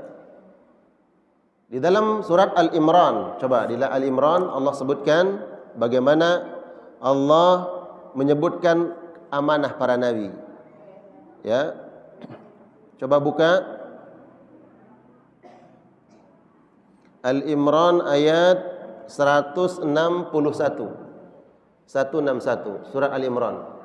Di dalam surat Al-Imran, coba di Al-Imran Allah sebutkan bagaimana Allah menyebutkan amanah para nabi. Ya. Coba buka Al-Imran ayat 161. 161 surat Al-Imran.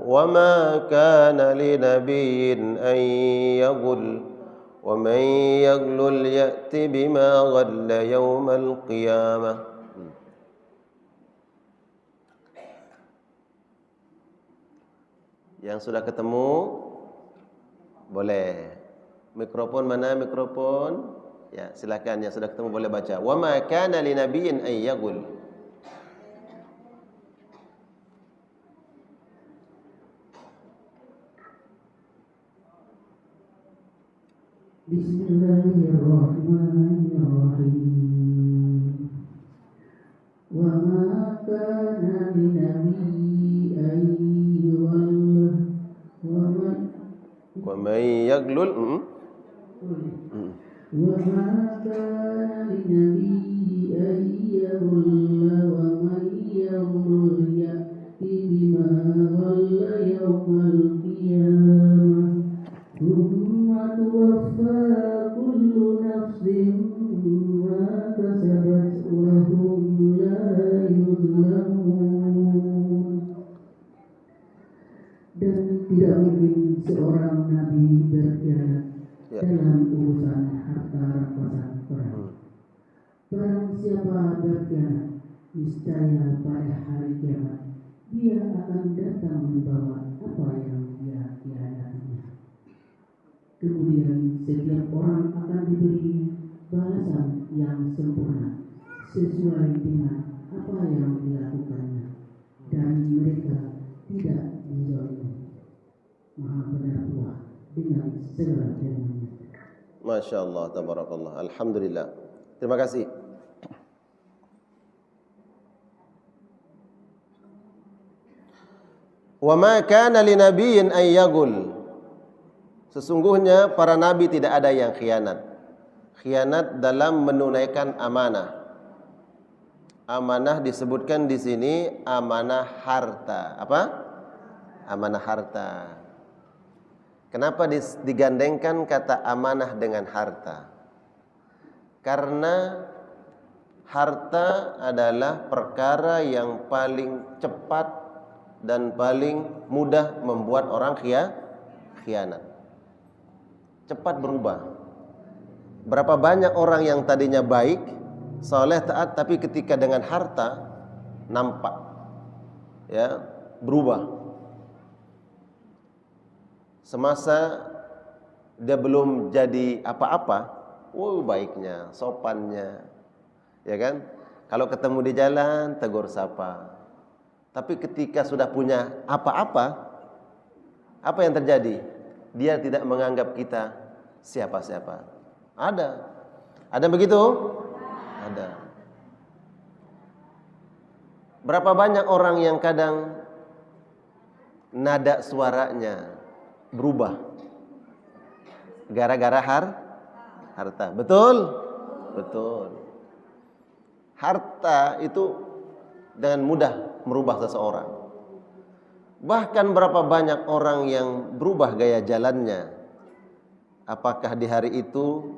Wa ma kana li nabiyyin an yaghul wa man yaghlul ya'ti bima ghalla yaumal qiyamah. Yang sudah ketemu boleh. Mikrofon mana mikrofon? Ya, silakan yang sudah ketemu boleh baca. Wa ma kana li nabiyyin ay yaghul. Bismillahirrahmanirrahim. Wa ma kana li nabiyyin ay wa may yaglul wa ma kana li nabiyyin ay yaghul wa man yaghul ya'ti bima ghalla yawmal qiyamah thumma tuwaffa kullu nafsin ma kasabat wa hum la yuzlamun. Dan tidak mungkin seorang nabi berkhianat dalam urusan harta rampasan perang. Barang siapa berkhianat, niscaya pada hari kiamat dia akan datang membawa apa yang dia khianatinya. Kemudian setiap orang akan diberi balasan yang sempurna sesuai dengan apa yang dilakukannya, dan mereka tidak dizalimi. Maha benar Allah dengan segala firman-Nya. Masya Allah, tabarakallah, alhamdulillah. Terima kasih. Wa ma kana li nabiyyin ay yaghul. Sesungguhnya para nabi tidak ada yang khianat. Khianat dalam menunaikan amanah. amanah disebutkan di sini amanah harta. Apa? Amanah harta. Kenapa digandengkan kata amanah dengan harta? Karena harta adalah perkara yang paling cepat dan paling mudah membuat orang khianat. Cepat berubah. Berapa banyak orang yang tadinya baik, soleh, taat, tapi ketika dengan harta nampak ya berubah. Semasa dia belum jadi apa-apa, baiknya, sopannya, ya kan? Kalau ketemu di jalan tegur sapa. Tapi ketika sudah punya apa-apa, apa yang terjadi? Dia tidak menganggap kita siapa-siapa. Ada begitu? Ada. Berapa banyak orang yang kadang nada suaranya berubah gara-gara harta. Betul? Betul. Harta itu dengan mudah merubah seseorang. Bahkan berapa banyak orang yang berubah gaya jalannya. Apakah di hari itu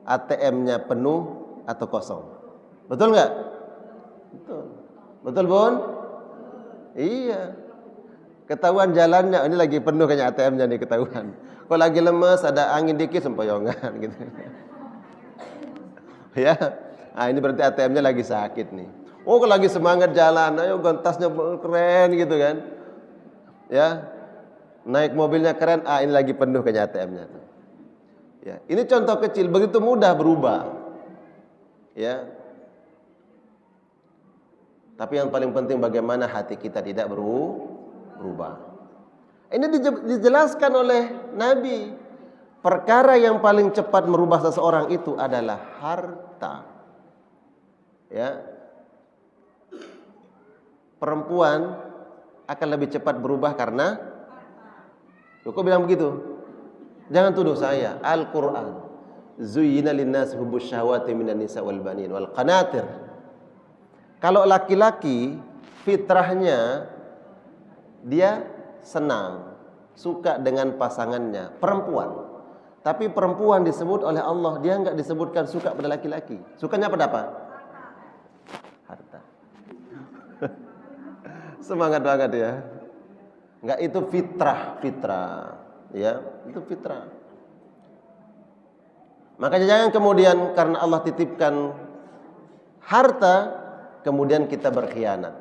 ATM-nya penuh atau kosong? Betul nggak? Betul. Betul, Bun? Iya. Ketahuan jalannya, ini lagi penuh kayaknya ATM-nya nih, ketahuan. Kalau lagi lemes, ada angin dikit sempoyongan gitu. Ya. Nah, ini berarti ATM-nya lagi sakit nih. Oh, kalau lagi semangat jalan, ayo gontasnya keren gitu kan. Ya. Naik mobilnya keren, ini lagi penuh kayaknya ATM-nya tuh. Ya, ini contoh kecil, begitu mudah berubah. Ya. Tapi yang paling penting bagaimana hati kita tidak berubah. Ini dijelaskan oleh Nabi. Perkara yang paling cepat merubah seseorang itu adalah harta. Ya. Perempuan akan lebih cepat berubah karena kok bilang begitu? Jangan tuduh saya. Al-Qur'an. Zuyyina lin-nas hubbus syahawati minan nisa wal banin wal qanatir. Kalau laki-laki fitrahnya dia senang, suka dengan pasangannya, perempuan. Tapi perempuan disebut oleh Allah, dia enggak disebutkan suka pada laki-laki. Sukanya pada apa? Harta. Semangat banget ya. Enggak, itu fitrah. Ya, itu fitrah. Makanya jangan kemudian karena Allah titipkan harta kemudian kita berkhianat.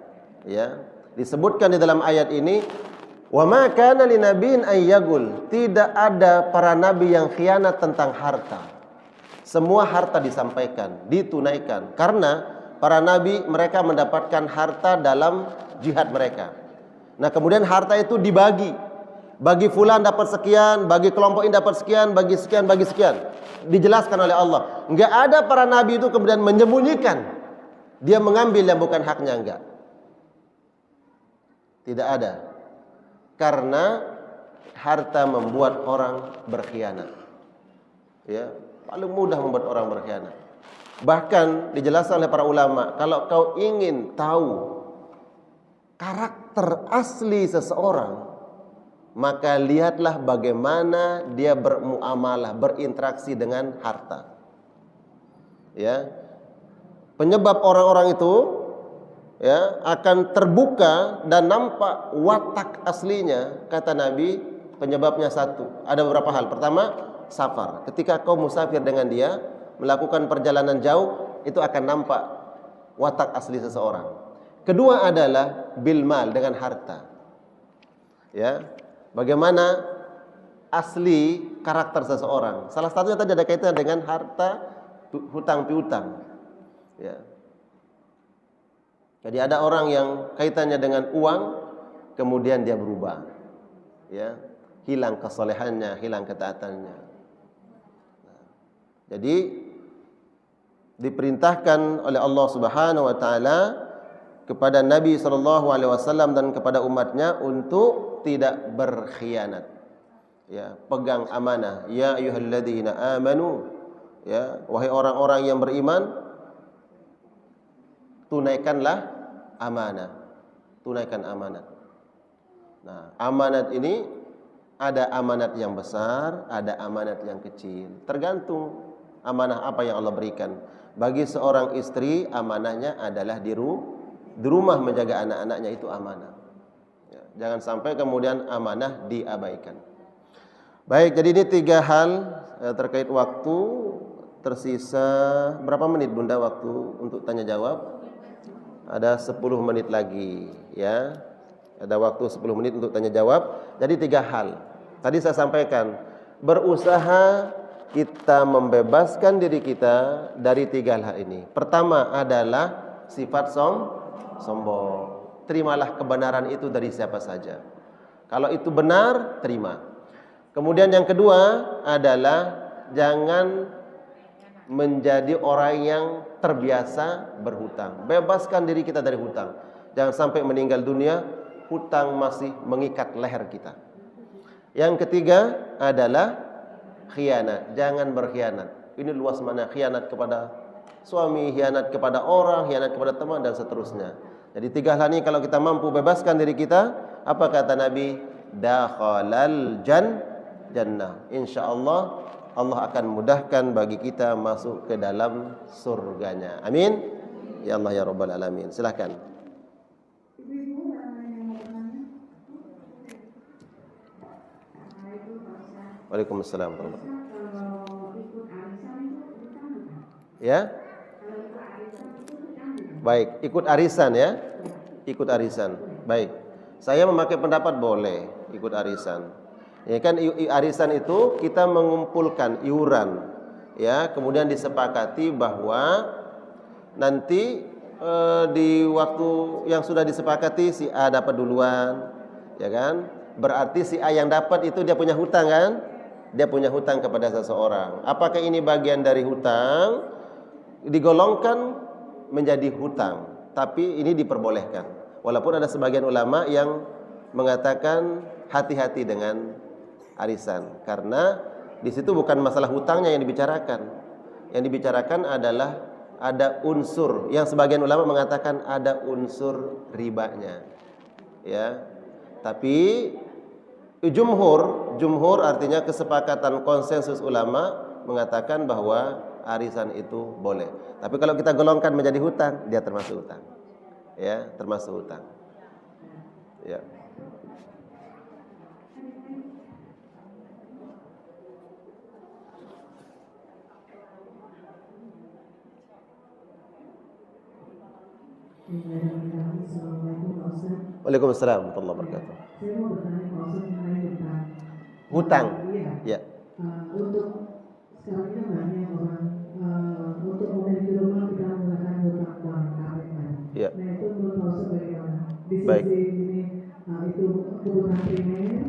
Ya, disebutkan di dalam ayat ini, wa ma kana linabiyyin ayyagul. Tidak ada para nabi yang khianat tentang harta. Semua harta disampaikan, ditunaikan karena para nabi mereka mendapatkan harta dalam jihad mereka. Nah, kemudian harta itu dibagi. Bagi fulan dapat sekian, bagi kelompok ini dapat sekian, bagi sekian. Dijelaskan oleh Allah. Enggak ada para nabi itu kemudian menyembunyikan. Dia mengambil yang bukan haknya, enggak. Tidak ada. Karena harta membuat orang berkhianat. Ya, paling mudah membuat orang berkhianat. Bahkan dijelaskan oleh para ulama, kalau kau ingin tahu karakter asli seseorang, maka lihatlah bagaimana dia bermuamalah, berinteraksi dengan harta. Ya. Penyebab orang-orang itu ya akan terbuka dan nampak watak aslinya, kata Nabi, penyebabnya satu. Ada beberapa hal. Pertama, safar. Ketika kau musafir dengan dia, melakukan perjalanan jauh, itu akan nampak watak asli seseorang. Kedua adalah bil mal, dengan harta. Ya. Bagaimana asli karakter seseorang. Salah satunya tadi ada kaitan dengan harta, hutang piutang. Ya. Jadi ada orang yang kaitannya dengan uang, kemudian dia berubah. Ya. Hilang kesolehannya, hilang ketaatannya. Jadi diperintahkan oleh Allah Subhanahu wa taala kepada Nabi SAW dan kepada umatnya untuk tidak berkhianat. Ya, pegang amanah. Ya ayyuhalladzina amanu, ya, wahai orang-orang yang beriman, tunaikanlah amanah. Tunaikan amanat. Nah, amanat ini ada amanat yang besar, ada amanat yang kecil. Tergantung amanah apa yang Allah berikan. Bagi seorang istri, amanahnya adalah di rumah menjaga anak-anaknya, itu amanah. Ya, jangan sampai kemudian amanah diabaikan. Baik, jadi ini 3 hal terkait waktu. Tersisa berapa menit Bunda waktu untuk tanya jawab? Ada 10 menit lagi, ya. Ada waktu 10 menit untuk tanya jawab. Jadi 3 hal. Tadi saya sampaikan, berusaha kita membebaskan diri kita dari 3 hal ini. Pertama adalah sifat sombong. Terimalah kebenaran itu dari siapa saja. Kalau itu benar, terima. Kemudian yang kedua adalah jangan menjadi orang yang terbiasa berhutang. Bebaskan diri kita dari hutang. Jangan sampai meninggal dunia hutang masih mengikat leher kita. Yang ketiga adalah khianat. Jangan berkhianat. Ini luas mana, khianat kepada suami, khianat kepada orang, khianat kepada teman, dan seterusnya. Jadi 3 hal ini kalau kita mampu bebaskan diri kita, apa kata Nabi? Dakhalal jannah. Insyaallah Allah akan mudahkan bagi kita masuk ke dalam surganya. Amin. Ya Allah ya Rabbal Alamin. Silakan. Waalaikumsalam warahmatullahi wabarakatuh. Ya. Baik, ikut arisan ya. Ikut arisan. Baik. Saya memakai pendapat boleh ikut arisan. Ya kan, arisan itu kita mengumpulkan iuran, ya, kemudian disepakati bahwa nanti di waktu yang sudah disepakati si A dapat duluan, ya kan? Berarti si A yang dapat itu dia punya hutang kan? Dia punya hutang kepada seseorang. Apakah ini bagian dari hutang? Digolongkan menjadi hutang, tapi ini diperbolehkan. Walaupun ada sebagian ulama yang mengatakan hati-hati dengan arisan, karena di situ bukan masalah hutangnya yang dibicarakan. Yang dibicarakan adalah ada unsur yang sebagian ulama mengatakan ada unsur ribanya. Ya. Tapi jumhur artinya kesepakatan konsensus ulama mengatakan bahwa arisan itu boleh. Tapi kalau kita golongkan menjadi hutang, dia termasuk hutang. Ya, termasuk hutang. Ya. Waalaikumsalam warahmatullahi wabarakatuh. Saya mau bertanya Pak Ustaz mengenai hutang. Iya. Ya. Untuk sekarang ini banyak orang untuk memiliki rumah kita menggunakan hutang bank KPR. Ya. Nah itu menurut Pak Ustaz bagaimana? Di Baik. sisi ini itu kebutuhan primer.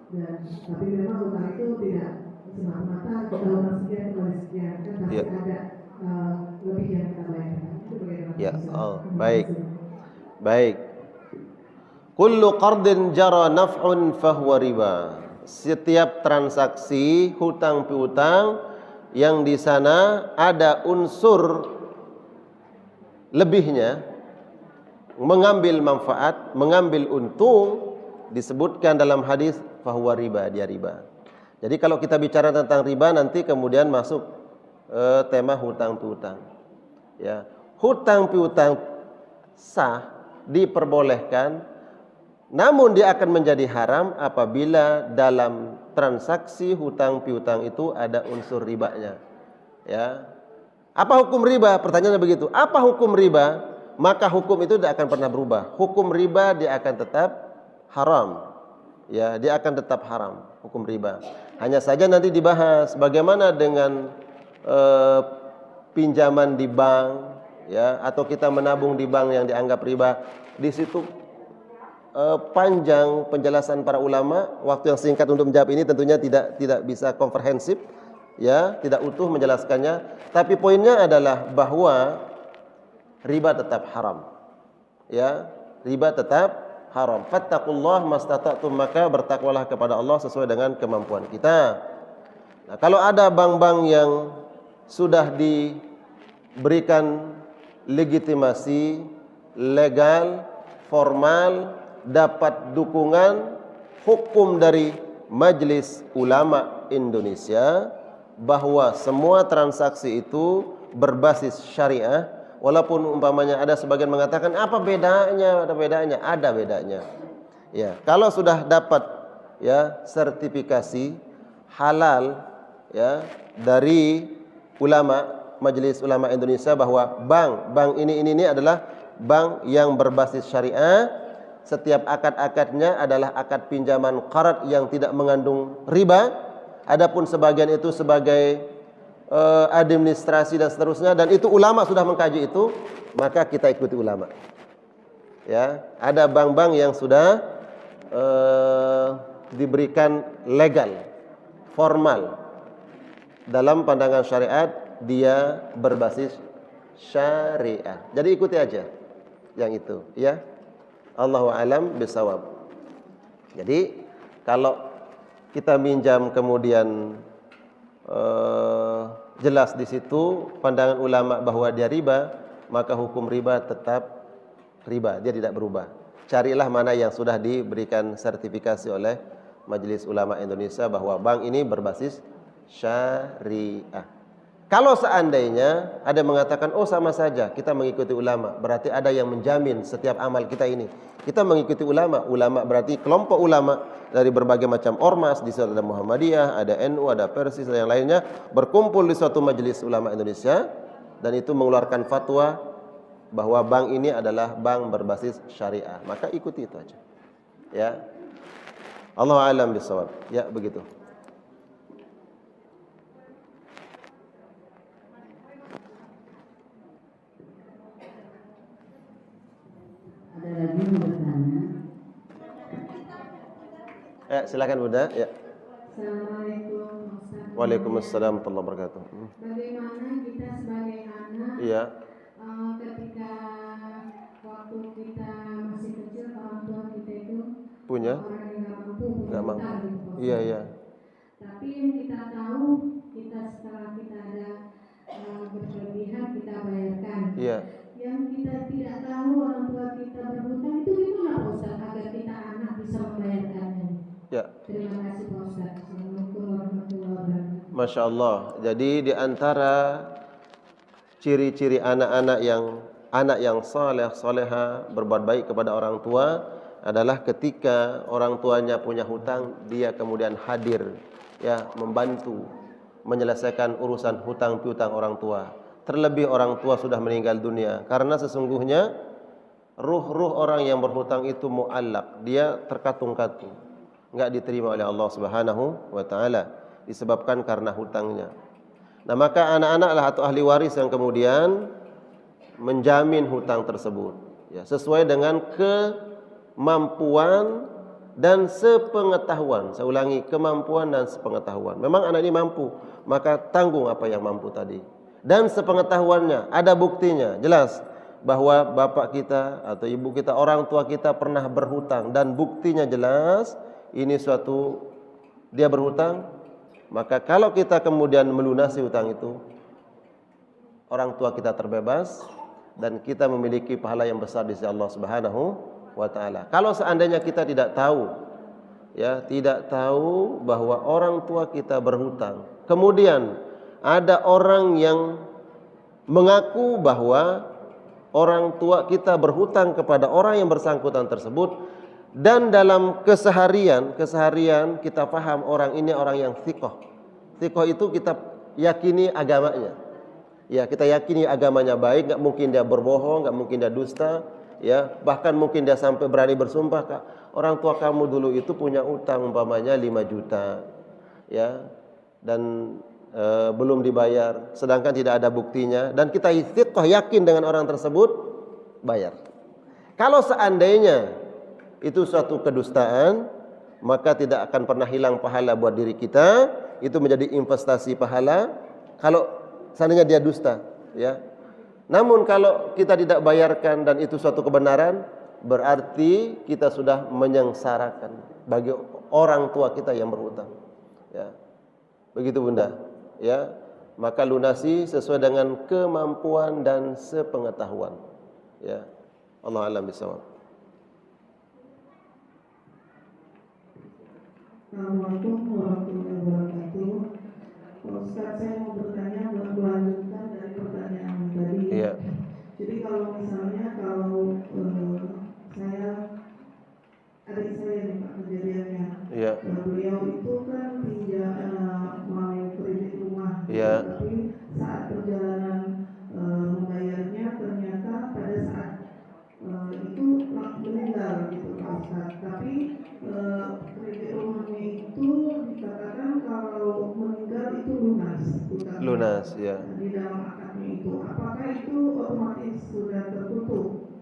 Dan tapi memang hutang itu tidak semata-mata kita orang sekian kembali sekian kan pasti Ya. ada lebih yang kita bayarkan. Itu bagaimana? Ya. Pak Ustaz? Oh, baik. Baik. Kullu qardin jara naf'un fahuwa riba. Setiap transaksi hutang piutang yang di sana ada unsur lebihnya, mengambil manfaat, mengambil untung, disebutkan dalam hadis fahuwa riba, dia riba. Jadi kalau kita bicara tentang riba nanti kemudian masuk tema hutang piutang. Ya, hutang piutang sah, diperbolehkan, namun dia akan menjadi haram apabila dalam transaksi hutang piutang itu ada unsur ribanya. Ya. Apa hukum riba? Pertanyaannya begitu. Apa hukum riba? Maka hukum itu tidak akan pernah berubah. Hukum riba dia akan tetap haram. Ya, dia akan tetap haram hukum riba. Hanya saja nanti dibahas bagaimana dengan pinjaman di bank, ya, atau kita menabung di bank yang dianggap riba. Di situ panjang penjelasan para ulama. Waktu yang singkat untuk menjawab ini tentunya tidak bisa komprehensif, ya, tidak utuh menjelaskannya. Tapi poinnya adalah bahwa riba tetap haram. Ya, riba tetap haram. Fattaqullah mastata'tum, maka bertakwalah kepada Allah sesuai dengan kemampuan kita. Nah, kalau ada bank-bank yang sudah diberikan legitimasi legal, formal, dapat dukungan hukum dari Majelis Ulama Indonesia bahwa semua transaksi itu berbasis syariah. Walaupun umpamanya ada sebagian mengatakan apa bedanya? Ada bedanya. Ya, kalau sudah dapat ya sertifikasi halal ya dari ulama Majelis Ulama Indonesia bahwa bank ini adalah bank yang berbasis syariah, setiap akad-akadnya adalah akad pinjaman qarat yang tidak mengandung riba. Adapun sebagian itu sebagai administrasi dan seterusnya, dan itu ulama sudah mengkaji itu, maka kita ikuti ulama. Ya, ada bank-bank yang sudah diberikan legal, formal dalam pandangan syariat, dia berbasis syariah. Jadi ikuti aja yang itu, ya. Allahu a'lam bishawab. Jadi kalau kita minjam kemudian jelas di situ pandangan ulama bahwa dia riba, maka hukum riba tetap riba, dia tidak berubah. Carilah mana yang sudah diberikan sertifikasi oleh Majelis Ulama Indonesia bahwa bank ini berbasis syariah. Kalau seandainya ada yang mengatakan oh sama saja kita mengikuti ulama, berarti ada yang menjamin setiap amal kita ini kita mengikuti ulama. Ulama berarti kelompok ulama dari berbagai macam ormas, di sana ada Muhammadiyah, ada NU, ada Persis dan yang lainnya berkumpul di suatu Majelis Ulama Indonesia dan itu mengeluarkan fatwa bahwa bank ini adalah bank berbasis syariah, maka ikuti itu aja. Ya. Allahu a'lam bishawab. Ya, begitu. Ada lagi yang bertanya. Silakan Bunda. Ya. Assalamualaikum Ustaz. Waalaikumsalam warahmatullahi wabarakatuh. Bagaimana kita sebagai anak Iya. ketika waktu kita masih kecil orang tua kita itu Punya? orang yang Nggak mampu. hutang gitu, Iya, iya. Tapi yang kita tahu kita setelah kita ada berlebihan kita bayarkan. Iya. Yang kita tidak tahu orang tua kita berhutang itu gimana Pak Ustaz agar kita anak bisa membayarkannya? Ya. Terima kasih Pak Ustaz. Assalamualaikum warahmatullahi wabarakatuh. Masya Allah. Jadi di antara ciri-ciri anak yang saleh, saleha, berbuat baik kepada orang tua adalah ketika orang tuanya punya hutang, dia kemudian hadir, ya, membantu menyelesaikan urusan hutang piutang orang tua. Terlebih orang tua sudah meninggal dunia, karena sesungguhnya ruh orang yang berhutang itu mu'allaq, dia terkatung-katung, enggak diterima oleh Allah Subhanahu wa taala disebabkan karena hutangnya. Nah, maka anak-anaklah atau ahli waris yang kemudian menjamin hutang tersebut, ya, sesuai dengan kemampuan dan sepengetahuan. Saya ulangi, kemampuan dan sepengetahuan. Memang anak ini mampu, maka tanggung apa yang mampu tadi. Dan sepengetahuannya, ada buktinya, jelas bahwa bapak kita atau ibu kita, orang tua kita pernah berhutang dan buktinya jelas ini suatu dia berhutang. Maka kalau kita kemudian melunasi hutang itu, orang tua kita terbebas dan kita memiliki pahala yang besar di sisi Allah Subhanahu wa taala. Kalau seandainya kita tidak tahu, ya, tidak tahu bahwa orang tua kita berhutang, kemudian ada orang yang mengaku bahwa orang tua kita berhutang kepada orang yang bersangkutan tersebut, dan dalam keseharian kita paham orang ini orang yang thiqah. Thiqah itu kita yakini agamanya. Ya, kita yakini agamanya baik, enggak mungkin dia berbohong, enggak mungkin dia dusta, ya. Bahkan mungkin dia sampai berani bersumpah, Kak, orang tua kamu dulu itu punya utang umpamanya 5 juta. Ya. Dan belum dibayar, sedangkan tidak ada buktinya, dan kita thiqah yakin dengan orang tersebut, bayar. Kalau seandainya itu suatu kedustaan, maka tidak akan pernah hilang pahala buat diri kita, itu menjadi investasi pahala kalau seandainya dia dusta, ya. Namun kalau kita tidak bayarkan dan itu suatu kebenaran, berarti kita sudah menyengsarakan bagi orang tua kita yang berhutang, ya. Begitu Bunda, ya. maka lunasi sesuai dengan kemampuan dan sepengetahuan. Ya, Allah a'lam bishawab. Assalamualaikum warahmatullahi wabarakatuh. Ustaz, saya mau bertanya melanjutkan dari pertanyaan tadi. Iya. Jadi kalau misalnya saya adik saya nih Pak kejadiannya. Iya. Beliau itu kan mau kredit rumah. Iya. Tapi saat perjalanan membayarnya ternyata pada saat itu meninggal gitu Pak Ustaz. Tapi kredit rumahnya itu dikatakan kalau meninggal itu lunas. Lunas, ya. Di dalam akadnya itu, apakah itu otomatis sudah tertutup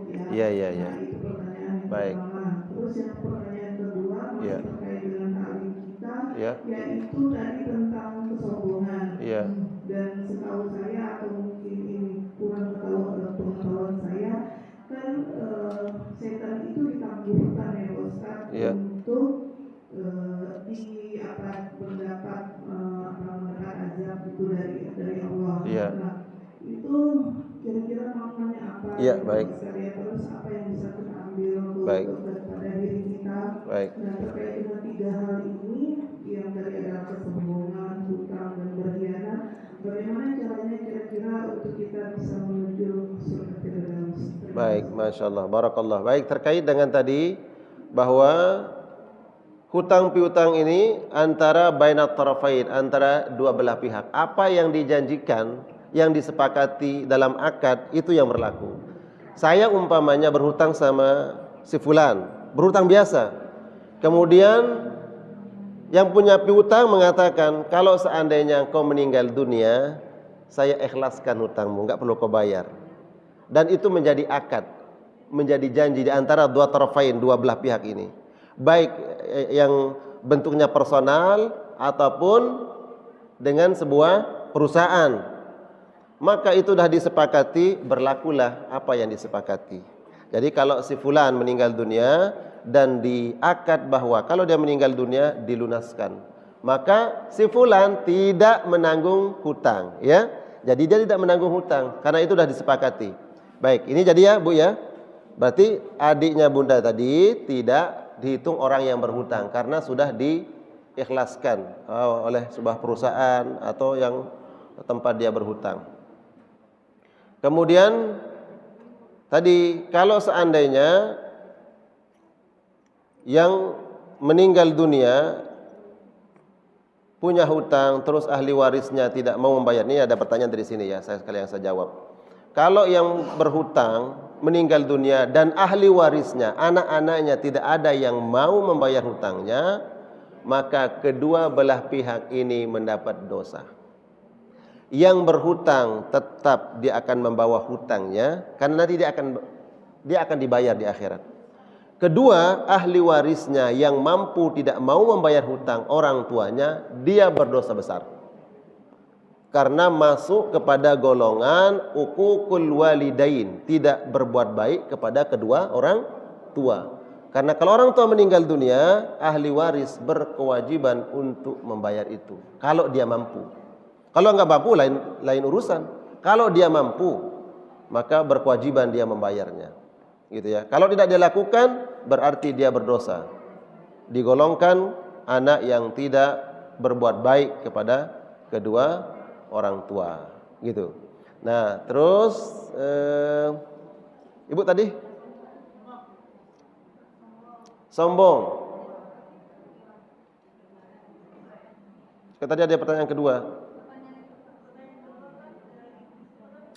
ya? Iya. Nah, itu pertanyaan yang Baik. pertama. Terus yang pertanyaan kedua masih terkait dengan taklim kita, yaitu tadi tentang kesombongan. Dan setahu saya atau mungkin ini kurang pengetahuan saya, kan setan itu ditangguhkan ya Ustaz untuk mendapat azab itu dari Allah. Nah, itu kira-kira maknanya apa? Iya, baik. Terus apa yang bisa kita ambil pada diri kita? Baik. Nah, terkait dengan tiga hal ini yang tadi adalah kesombongan, hutang dan berkhianat, bagaimana caranya kira-kira untuk kita bisa menuju surga Firdaus? Baik, masya Allah, barakallah. Baik, terkait dengan tadi bahwa hutang piutang ini antara bainat tarafain, antara dua belah pihak. Apa yang dijanjikan, yang disepakati dalam akad itu yang berlaku. Saya umpamanya berhutang sama si fulan, berhutang biasa. Kemudian yang punya piutang mengatakan, kalau seandainya kau meninggal dunia, saya ikhlaskan hutangmu, enggak perlu kau bayar. Dan itu menjadi akad, menjadi janji di antara dua tarafain, dua belah pihak ini. Baik yang bentuknya personal ataupun dengan sebuah perusahaan, maka itu sudah disepakati, berlakulah apa yang disepakati. Jadi kalau si fulan meninggal dunia dan diakad bahwa kalau dia meninggal dunia dilunaskan, maka si fulan tidak menanggung hutang, ya. Jadi dia tidak menanggung hutang karena itu sudah disepakati. Baik, ini jadi ya Bu ya. Berarti adiknya Bunda tadi tidak dihitung orang yang berhutang karena sudah diikhlaskan oleh sebuah perusahaan atau yang tempat dia berhutang. Kemudian tadi kalau seandainya yang meninggal dunia punya hutang terus ahli warisnya tidak mau membayar, ini ada pertanyaan dari sini ya, saya jawab. Kalau yang berhutang meninggal dunia dan ahli warisnya, anak-anaknya tidak ada yang mau membayar hutangnya, maka kedua belah pihak ini mendapat dosa. Yang berhutang tetap dia akan membawa hutangnya karena nanti dia akan dibayar di akhirat. Kedua, ahli warisnya yang mampu tidak mau membayar hutang orang tuanya, dia berdosa besar. Karena masuk kepada golongan uququl walidain, tidak berbuat baik kepada kedua orang tua. Karena kalau orang tua meninggal dunia, ahli waris berkewajiban untuk membayar itu kalau dia mampu. Kalau enggak mampu lain urusan. Kalau dia mampu, maka berkewajiban dia membayarnya. Gitu ya. Kalau tidak dilakukan, berarti dia berdosa. Digolongkan anak yang tidak berbuat baik kepada kedua orang tua, gitu. Nah, terus Ibu tadi sombong. Tadi ada pertanyaan kedua.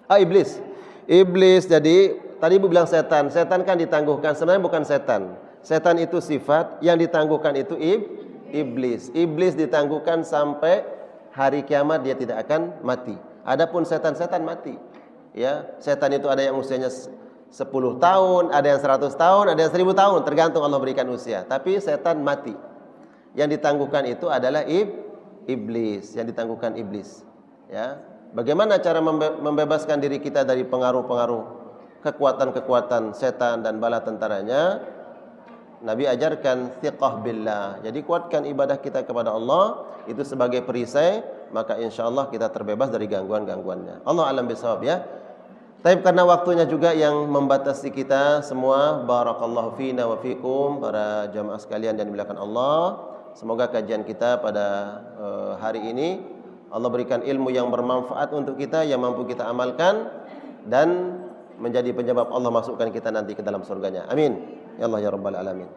Iblis. Iblis, jadi tadi Ibu bilang setan. Setan kan ditangguhkan, sebenarnya bukan setan. Setan itu sifat, yang ditangguhkan itu iblis. Iblis ditangguhkan sampai hari kiamat, dia tidak akan mati. Adapun setan-setan mati. Ya, setan itu ada yang usianya 10 tahun, ada yang 100 tahun, ada yang 1000 tahun, tergantung Allah berikan usia. Tapi setan mati. Yang ditangguhkan itu adalah iblis, yang ditangguhkan iblis. Ya. Bagaimana cara membebaskan diri kita dari pengaruh-pengaruh kekuatan-kekuatan setan dan bala tentaranya? Nabi ajarkan thiqah billah. Jadi kuatkan ibadah kita kepada Allah itu sebagai perisai maka insyaallah kita terbebas dari gangguan-gangguannya. Allah alam bisawab ya. Tapi karena waktunya juga yang membatasi kita semua, barakallahu fina wa fikum para jamaah sekalian yang dimuliakan Allah. Semoga kajian kita pada hari ini Allah berikan ilmu yang bermanfaat untuk kita, yang mampu kita amalkan dan menjadi penyebab Allah masukkan kita nanti ke dalam surganya. Amin. Ya Allah ya rabbal alamin.